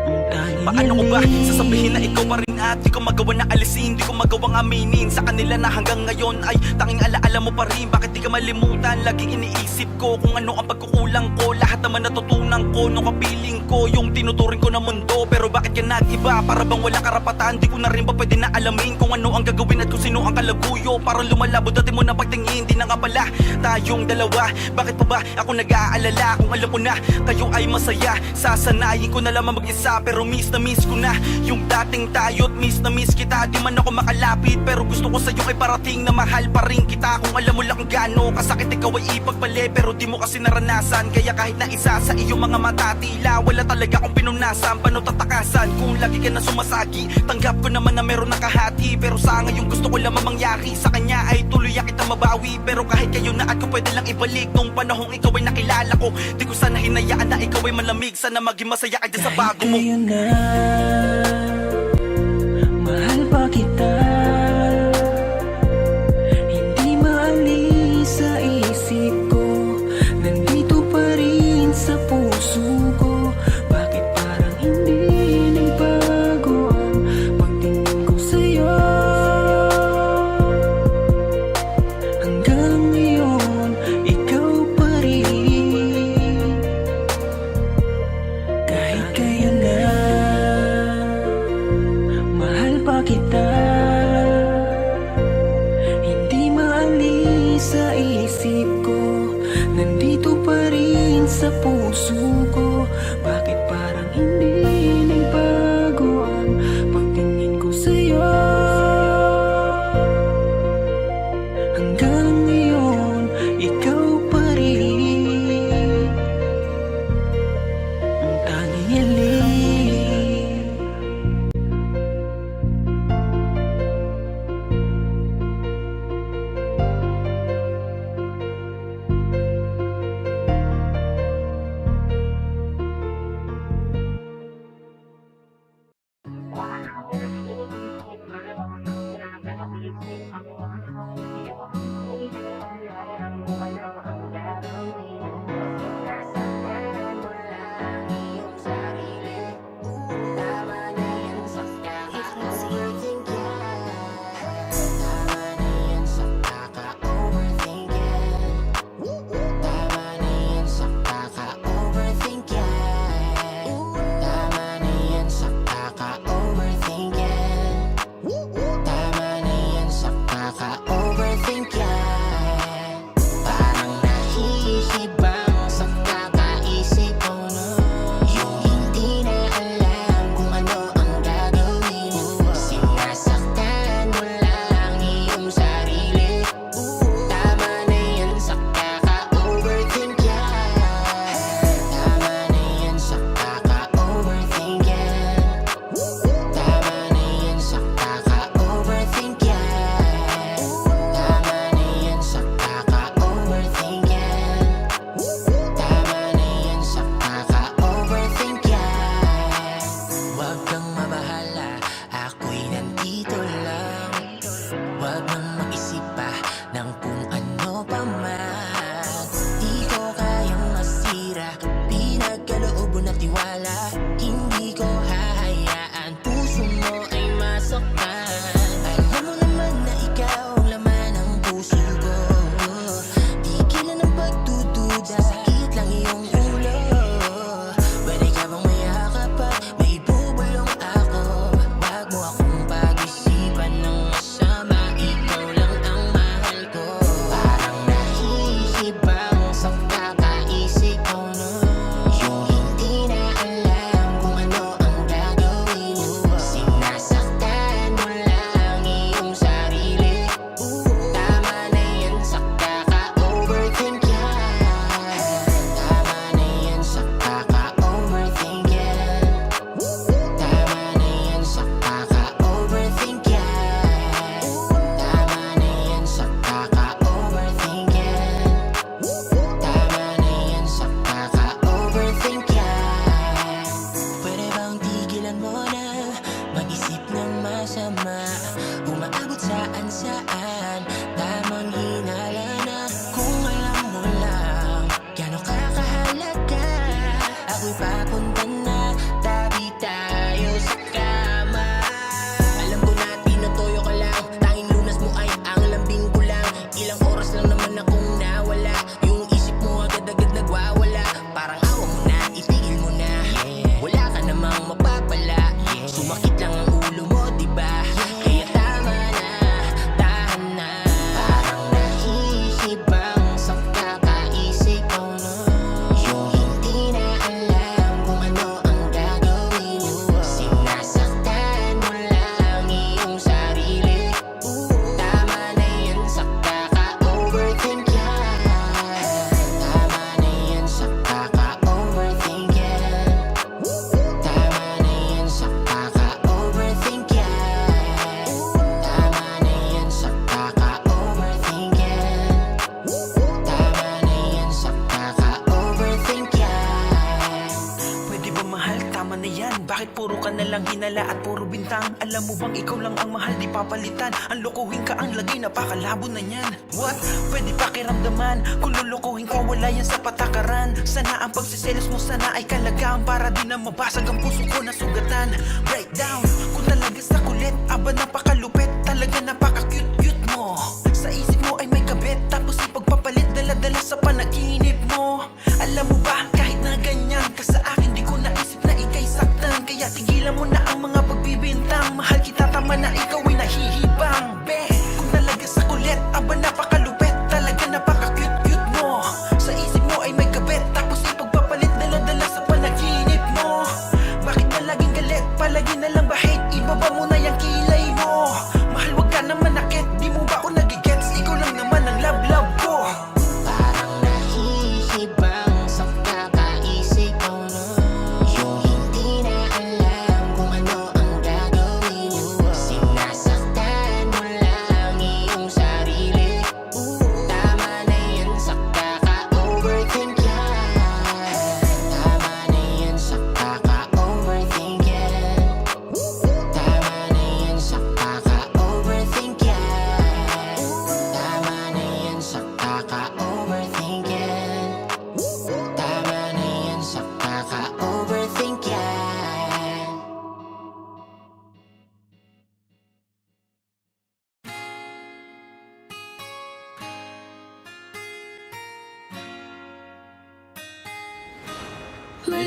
ang tanging Paano ko ba sasabihin na ikaw pa rin at di ko magawa na alisin, di ko magawang aminin sa kanila na hanggang ngayon ay tanging alaala mo pa rin. Bakit di ka malimutan? Laging iniisip ko kung ano ang pagkukulang ko. Lahat naman natutunan ko nung kapiling ko yung tinuturing ko na mundo. Pero bakit ka nag-iba? Para bang walang karapatan? Di ko na rin ba pwede na alamin kung ano ang gagawin at kung sino ang kalaguyo? Parang lumalabo dati mo na pagtingin, di na nga pala tayong dalawa. Bakit pa ba ako nag-aalala kung alam ko na tayo ay masaya? Sasanayin ko na lamang mag-isa, pero miss na miss ko na yung dating tayo. At miss na miss kita, di man ako makalapit, pero gusto ko sa'yo ay parating na mahal pa rin kita. Kung alam mo lang kung gaano kasakit ikaw ay ipagpali, pero di mo kasi naranasan. Kaya kahit na isa sa iyong mga mata, tila wala talaga akong pinunasan. Paano tatakasan kung lagi ka na sumasagi? Tanggap ko naman na meron nakahati, pero sa ngayon gusto ko lamang mangyari sa kanya ay tuluyan kita mabawi. Pero kahit kayo na at ko pwede lang ibalik nung panahong ikaw ay nakilala ko. Di ko sana hinayaan na ikaw ay malamig, sana maging masaya ka dyan sa bago mo. Ngayon na, mahal pa kita, hindi maalis sa isip ko, nandito pa rin sa puso ko. Bakit parang hindi nagbago ang pagtingin ko sa'yo? Hanggang ngayon, ikaw pa rin. Kahit kayo na hiling. hinala at puro bintang. Alam mo bang ikaw lang ang mahal, di papalitan. Ang lokohin ka, ang lagay, napakalabo na yan. What? Pwede pakiramdaman. Kung lulukuhin ka, wala yan sa patakaran. Sana ang pagsiselos mo, sana ay kalagaan, para di na mabasag ang puso ko na sugatan. Breakdown, kung talaga sa kulit, aba napakalupit, talaga napaka-cute-cute mo. Sa isip mo ay may kabit, tapos ipagpapalit, dala-dala sa panaginip mo. Alam mo ba, kahit na ganyan ka sa akin, di ko naisip na ika'y saktan. Kaya tigilan mo na ang mga pagbibintang. Mahal kita, tama na ikaw ay nahihibang. Be, kung talaga sa kulit, aba napakalupit, talaga napaka-cute-cute mo. Sa isip mo ay may kabit, tapos ipagpapalit, dala-dala sa panaginip mo. Bakit ka laging galit, palagi na lang bahit, ibaba mo na yung kilay mo. Mahal, wag ka naman nakit, di mo ba ako nagigets? Ikaw lang naman ang love-love ko. Parang nahihiba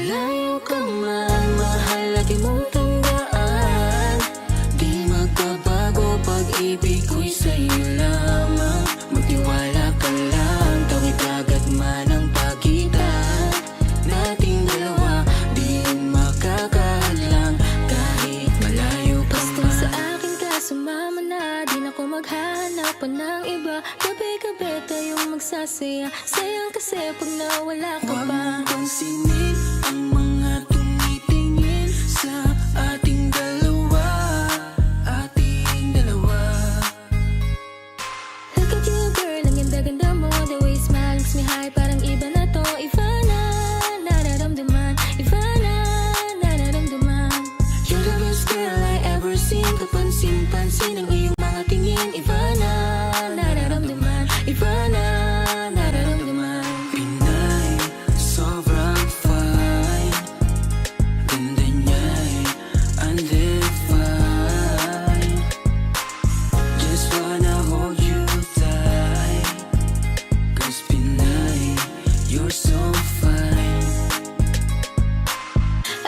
Malayo ka man, mahal lagi mong tandaan. Di magbabago, pag-ibig ko'y sa'yo lamang. Magtiwala ka lang, tawid agad man ang pagitan nating dalawa. Di yun makakahadlang kahit malayo ka man. Basta sa akin ka sumama na, di na ko maghahanap pa ng iba. Gabi-gabi tayong magsasaya, sayang kasi pag nawala ka Huwag pa. mong pansinin ang mga tumitingin sa ating dalawa, ating dalawa. Look at you girl, ang ganda-ganda mo. The way you smile makes me high, parang iba na to. Iba na, nararamdaman. Iba na, nararamdaman. You're the best girl I ever seen. Kapansin-pansin ang iyong mga tingin. Iba na, Nararamdaman. Iba na, nararamdaman. Pinay, sobrang fine. Ganda niya'y undefined. Just wanna hold you tight. Cause Pinay, you're so fine.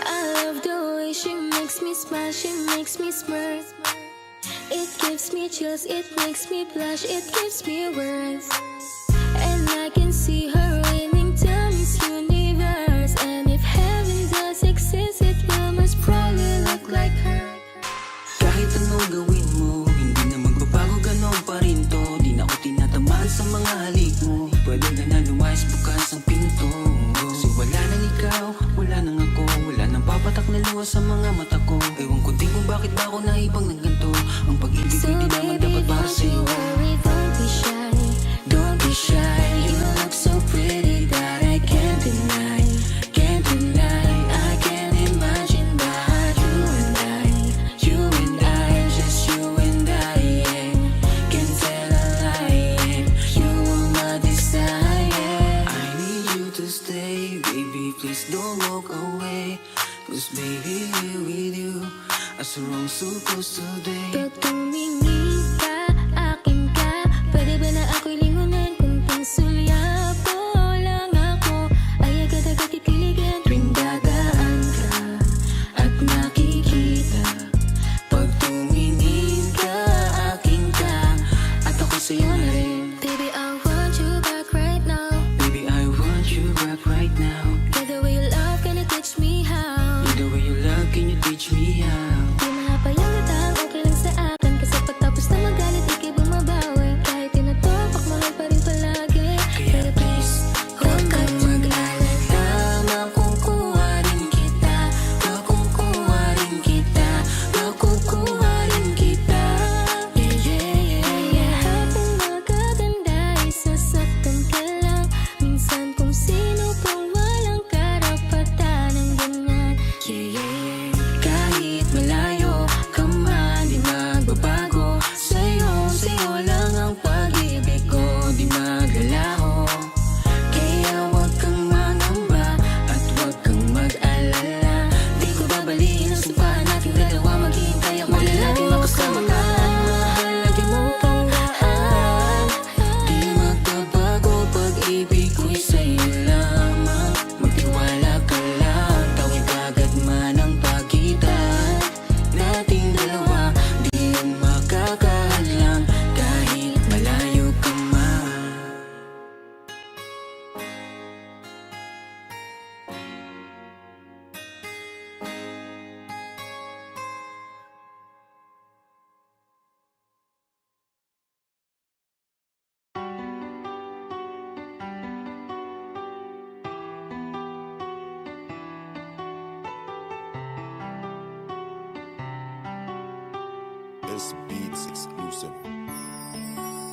I love the way she makes me smile, she makes me smirk. It gives me chills, it makes me blush, it gives me words. And I can see her winning to Miss Universe. And if heaven does exist, it will most probably look like her. Kahit anong gawin mo, hindi na magbabago, ganon pa rin to. Di na ako tinatamaan sa mga halik mo. Pwede ka na lumayas, bukas ang pinto. Kasi wala nang ikaw, wala nang ako. Wala nang papatak na luha sa mga mata ko. Ewan ko din kung bakit ba ako naibang ng ganito. Ang pag-ibig So ko'y di naman baby, dapat para don't sa'yo. you worry, don't be shy. Don't be shy, you look so pretty that I can't deny, can't deny. I can't imagine but you and I, just you and I, yeah. Can't tell a lie, yeah. You are my desire. I need you to stay, baby, please don't walk away. Cause baby, here with you, I so wrong supposed today. Pag tumingin ka, akin ka. Pwede ba na ako'y lingunan? Kunting sulyapo lang ako, ay agad-agad titiligan. Tuwing dadaan ka At nakikita, pag tumingin ka, akin ka. At ako sa'yo na rin. Baby, I want you back right now. Baby, I want you back right now. By the way you love, can you teach me how? The way you love, can you teach me how? Di mapayagatang, okay lang sa akin. Kasi pagtapos na magalit, ikay bumabawi. Kahit tinatopak, mahal pa rin palagi. Kaya please, huwag kang mag-alala. Makukuha rin kita, makukuha rin kita, makukuha rin kita. Yeah, yeah, yeah, yeah. Habang magaganda, isasaktan ka lang. Minsan kung sino pang walang karapatan ng ganyan. Yeah, yeah, yeah. Kahit malayo ka man, di magbabago. Sa'yo lang ang pag-ibig ko, di maglalaho. Kaya huwag kang mangamba at huwag kang mag-alala. Di ko babaliin ang simbahan nating dalawa. Maghihintay ako na laging makasama ka. Mahal lagi mong tandaan. Di magbabago, pag-ibig ko'y sa'yo lamang. Magtiwala ka lang, tawid agad man ang pagitan nating dalawa. Di yun makakahadlang kahit malayo ka man. S Beats exclusive.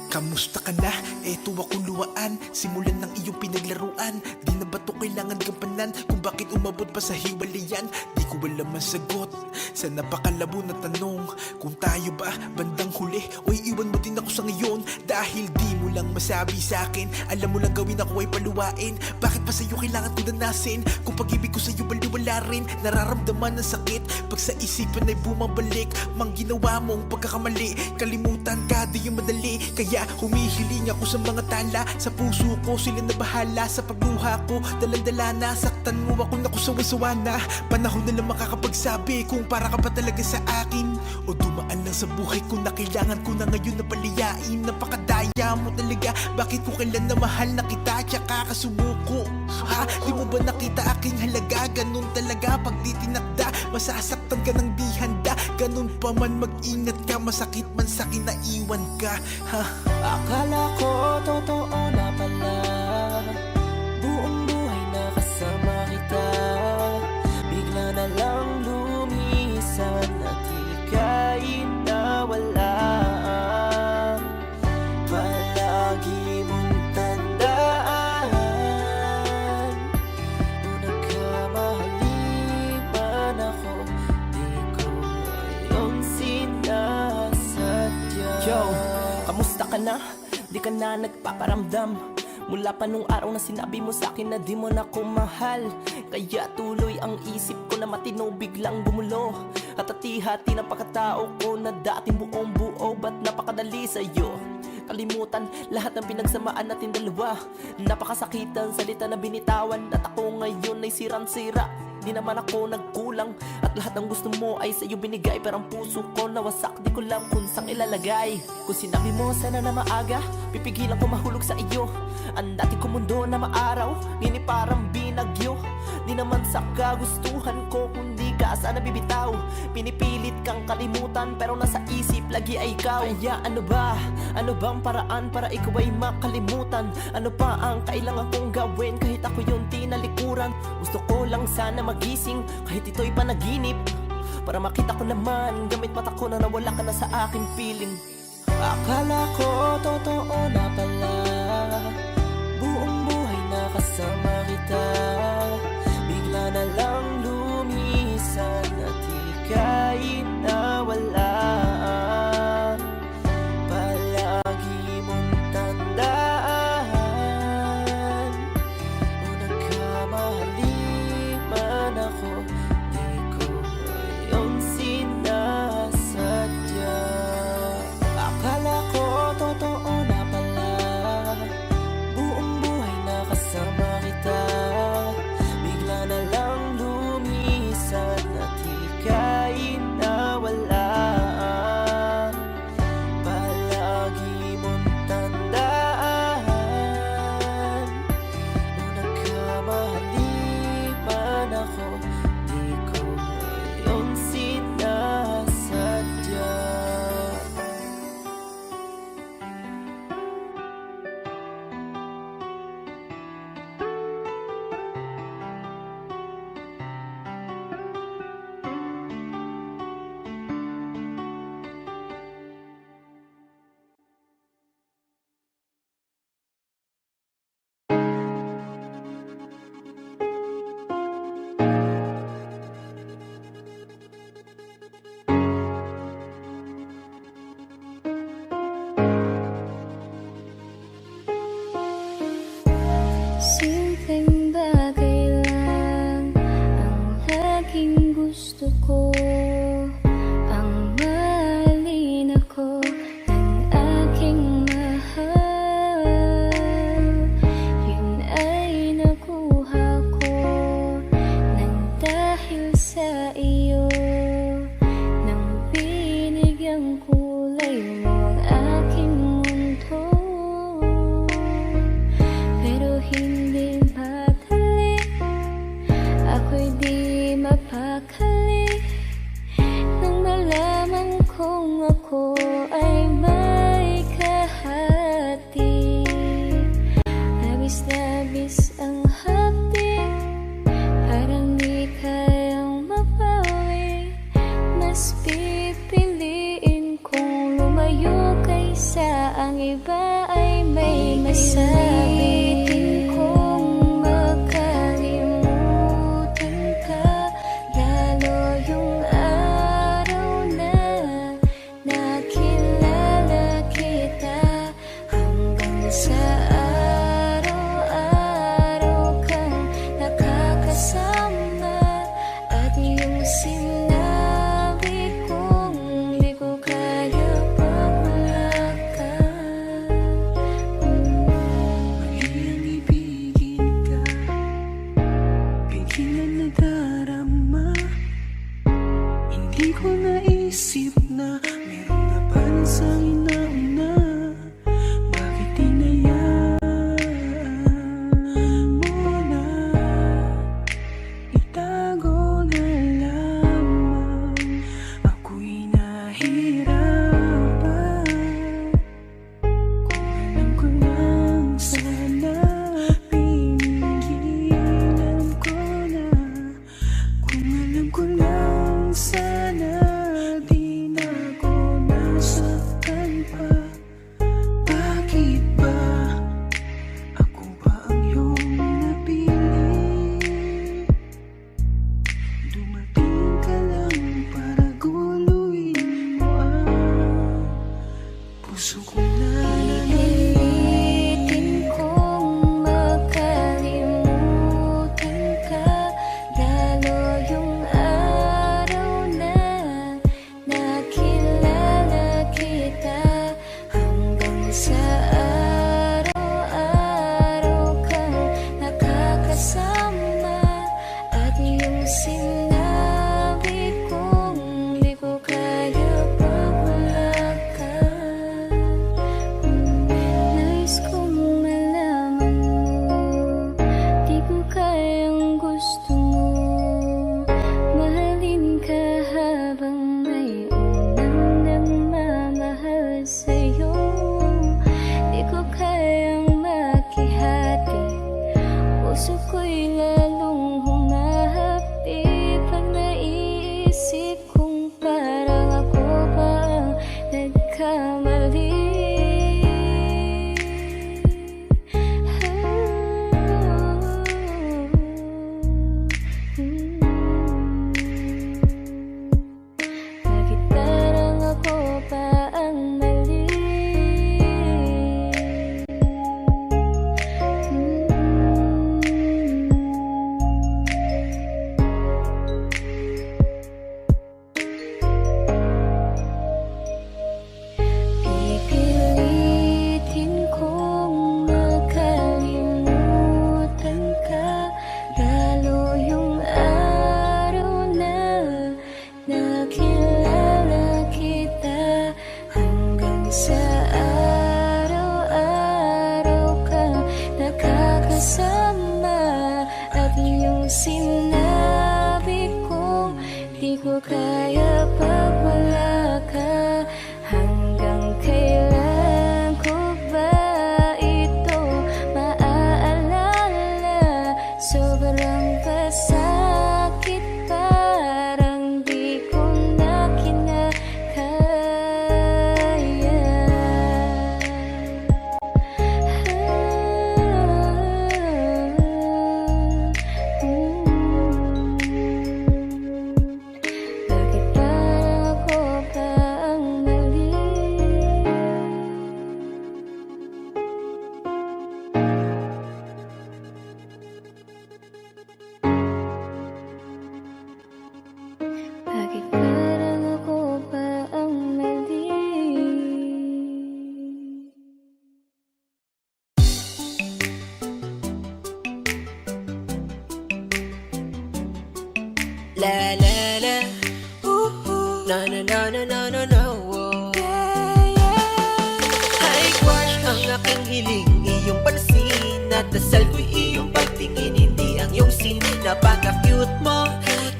Kamusta ka na? Eto ako luwaan. Simulan ng iyong pinaglaruan. Di na ba to kailangan gampanan? Kung bakit umabot pa sa hiwalayan? Di ko alam ang sagot sa napakalabo na tanong. Kung tayo ba bandang huli o iiwan mo din ako sa ngayon? Dahil di mo lang masabi sa akin, alam mo lang gawin ako ay paluwain. Bakit pa sa'yo kailangan ko danasin? Kung pag-ibig ko sa'yo baliwala rin. Nararamdaman ng sakit pag sa isipan ay bumabalik. Mang ginawa mong pagkakamali, kalimutan ka di yung madali. Kaya Kaya humihiling ako sa mga tala, sa puso ko sila na bahala. Sa pagluha ko, dalandala na, saktan mo ako naku sawa-sawa na. Panahon na lang makakapagsabi kung para ka ba talaga sa akin, o dumaan lang sa buhay ko na kailangan ko na ngayon na palayain. Napakadaya mo talaga, bakit ko kailan na mahal na kita tsaka kasumuko? Ha? Di mo ba nakita aking halaga? Ganun talaga pag di tinakda, masasaktan ka ng di handa. Ganun pa man mag-ingat ka, masakit man sa'kin na iwan ka. Ha? Akala ko totoo na pala, buong buhay na kasama kita. Bigla na lang lumisan at ika'y nawala. Palagi mong tandaan, kung nagkamali man ako, di ko yung sinasadya. Yo, kamusta ka na? Di ka na nagpaparamdam mula pa nung araw na sinabi mo sa'kin na di mo na ko mahal. Kaya tuloy ang isip ko na matino biglang bumulo. At hati-hati ng pagkatao ko na dating buong buo. Ba't napakadali sa'yo kalimutan lahat ng pinagsamaan natin dalawa? Napakasakitan salita na binitawan, at ako ngayon ay sirang-sira. Di naman ako nagkulang, at lahat ng gusto mo ay sa'yo binigay. Pero ang puso ko nawasak, di ko lang kung saan ilalagay. Kung sinabi mo sana na maaga, pipigilan ko mahulog sa iyo. Ang dati ko mundo na maaraw, nini parang binagyo. Di naman sa kagustuhan ko, kundi ka sana bibitaw. Pinipilit kang kalimutan, pero nasa isip lagi ay ikaw. Kaya ano ba? Ano bang paraan para ikaw ay makalimutan? Ano pa ang kailangan kong gawin kahit ako yung tinalikuran? Gusto ko lang sana magising kahit ito'y panaginip, para makita ko naman gamit mata ko na nawala ka na sa aking piling. Akala ko totoo na pala, buong buhay na kasama kita. Bigla na lang lumisan at ika'y nawala. Palagi mong tandaan, kung nagkamali man ako, di ko yung sinasadya. Akala ko totoo na pala, buong buhay na kasama kita. Bigla na lang lumisan at ika'y nawala. Palagi mong tandaan, kung nagkamali man ako, di ko yung sinasadya. Simpleng bagay lang ang laging gusto ko. Ang mahalin ako ng aking mahal, yun ay nakuha ko nang dahil sa iyo. Nang binigyan kulay mo ang aking mundo, pero hindi madali, ako'y di mapakali nang malaman kong ako ay may kahati. Labis-labis ang hapdi, parang di kayang mabawi. Mas pipiliin kong lumayo kaysa ang iba ay may masabi. Pipitin kong makalimutan ka, lalo yung araw na nakita ko naisip na meron na pala sa'kin na una. Bakit hinayaan mo na itago na lamang? Ako'y nahirapan. Kung alam ko lang sana, pinigilan ko na. Kung alam ko lang sana, di na ako nasaktan pa. Bakit ba? Ako ba ang iyong napili? Dumating ka lang para guluhin mo ang puso ko na. Pipilitin kong makalimutan ka, lalo yung araw na nakilala kita. Hanggang sa araw-araw kang nakakasama, at yung sinabi kong di ko kaya pag wala ka. Nais kong malaman mo, di ko kayang gusto mo. Mahalin ka habang may unang nagmamahal sa'yo. Di ko kayang makihati, puso ko'y lalong humahati pag naiisip kong parang ako pa ang nagkamali. Bakit parang ako pa ang mali? Pipilitin kong makalimutan ka, lalo yung araw na nakilala kita. Hanggang sa araw-araw kang nakakasama, at yung sinabi ko di ko kaya pag wala ka. Hanggang kailan ko ba ito maaalala? Sobrang pasakit, parang di ko na kinakaya. Bakit parang ako pa ang mali? Bakit parang ako pa ang mali? La la la, na na na na na na na, oh. Hi crush, ang aking hiling, iyong pansin, at dasal ko'y iyong pagtingin, hindi ang iyong sin. Napaka-cute mo,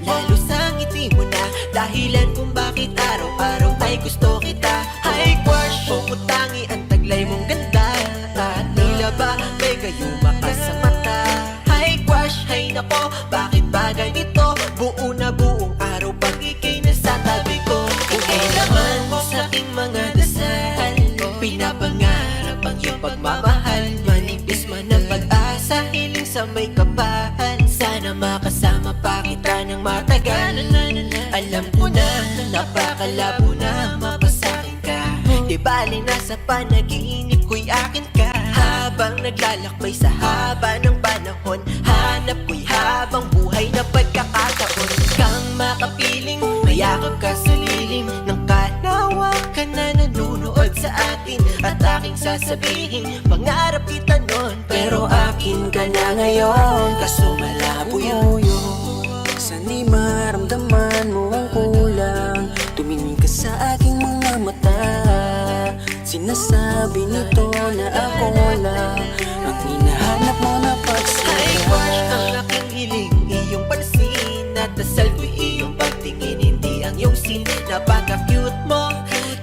lalo sa ngiti mo na dahilan kung bakit araw-araw ay gusto kita. Hi crush, pumutangi ang taglay mong ganda, at tila ba may gayuma ka sa mata. Hi crush, hay nako, bakit ba ganito? Buo na buong araw pag ika'y nasa tabi ko. Kailangan mo sa aking mga dasal, pinapangarap ang iyong pagmamahal. Manipis man ang pag-asa, hiling sa may kapal. Sana makasama pa kita ng matagal. Alam ko na, napakalabo na mapasakin ka. Di bali nasa panaginip ko'y akin ka. Habang naglalakbay sa haba ng panahon, hanap ko'y habang buhay na pagkakataon. Kang makapiling, mayakap ka sa lilim ng kanawakan na nanunood sa atin. At aking sasabihin, pangarap kita nun, pero akin ka na ngayon. Kaso malabo yun. Sana'y maramdaman mo ang kulang, Sinasabi nito na ako lang ang hinahanap mo na pagsaya. Ay, crush, ang aking hiling, iyong pansin at dasal ko iyong pagtingin, hindi ang iyong sin. Napaka-cute mo,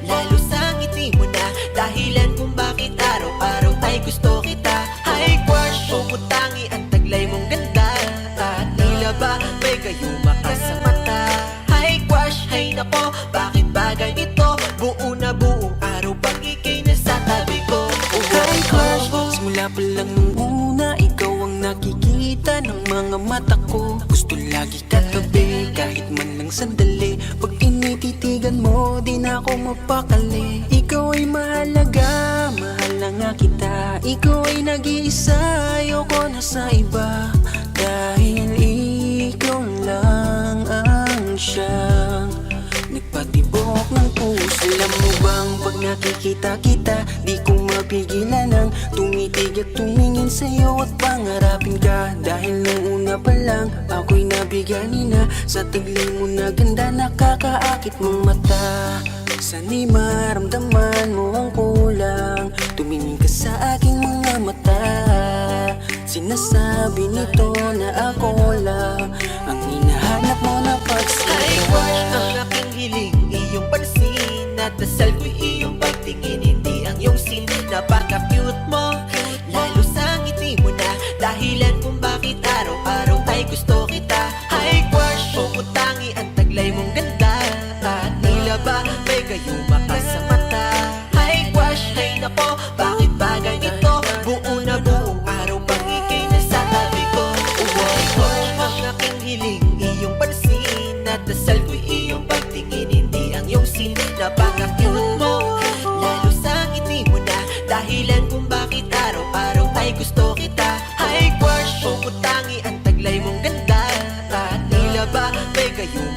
lalo sa ngiti mo na dahilan kung bakit araw-araw ay gusto kita. Ay, crush, pumutangi ang taglay mong ganda at tila ba may gayuma ka sa mata. Ay, crush, ay nako, bakit ba ganito? Buo na buong araw pag ikay nasa tabi ko. Ay crush, simula pa lang nung una ikaw ang nakikita ng mga mata ko. Gusto lagi katabi kahit man lang sandali. Pag tinititigan mo di na ako mapakali. Ikaw ay mahalaga, mahal na nga kita. Ikaw ay nag-iisa, ayoko na sa iba. Dahil ikaw lang ang siyang nagpatibok ng puso. Alam mo bang pag nakikita kita, di ko mapigilan ang tumitig at tumingin sa'yo at pangarapin ka. Dahil nung una pa lang, ako'y nabigani na sa taglay mo na ganda, nakakaakit mong mata. Sana'y maramdaman mo ang kulang, tumingin ka sa aking mga mata. Sinasabi nito na ako lang ang hinahanap mo na pagsaya. Ay, crush, ang aking hiling, iyong pansin at dasal ko iyong pagtingin, hindi ang iyong sin. Napaka-cute mo, lalo sa ngiti mo na dahilan kung bakit araw-araw ay gusto kita. Ay, crush, pumutangi ang taglay mong ganda at tila ba may gayuma ka sa mata. Ay, crush, ay nako, bakit ba ganito? Buo na buong araw pag ikay nasa tabi ko. Ay, crush, ang aking hiling, iyong pansin at dasal ko iyong pagtingin, hindi ang iyong sin. Napaka-cute mo, lalo sa ngiti mo na dahilan kung bakit araw-araw ay gusto kita. Ay, crush, pumutangi ang taglay mong ganda at tila ba may gayuma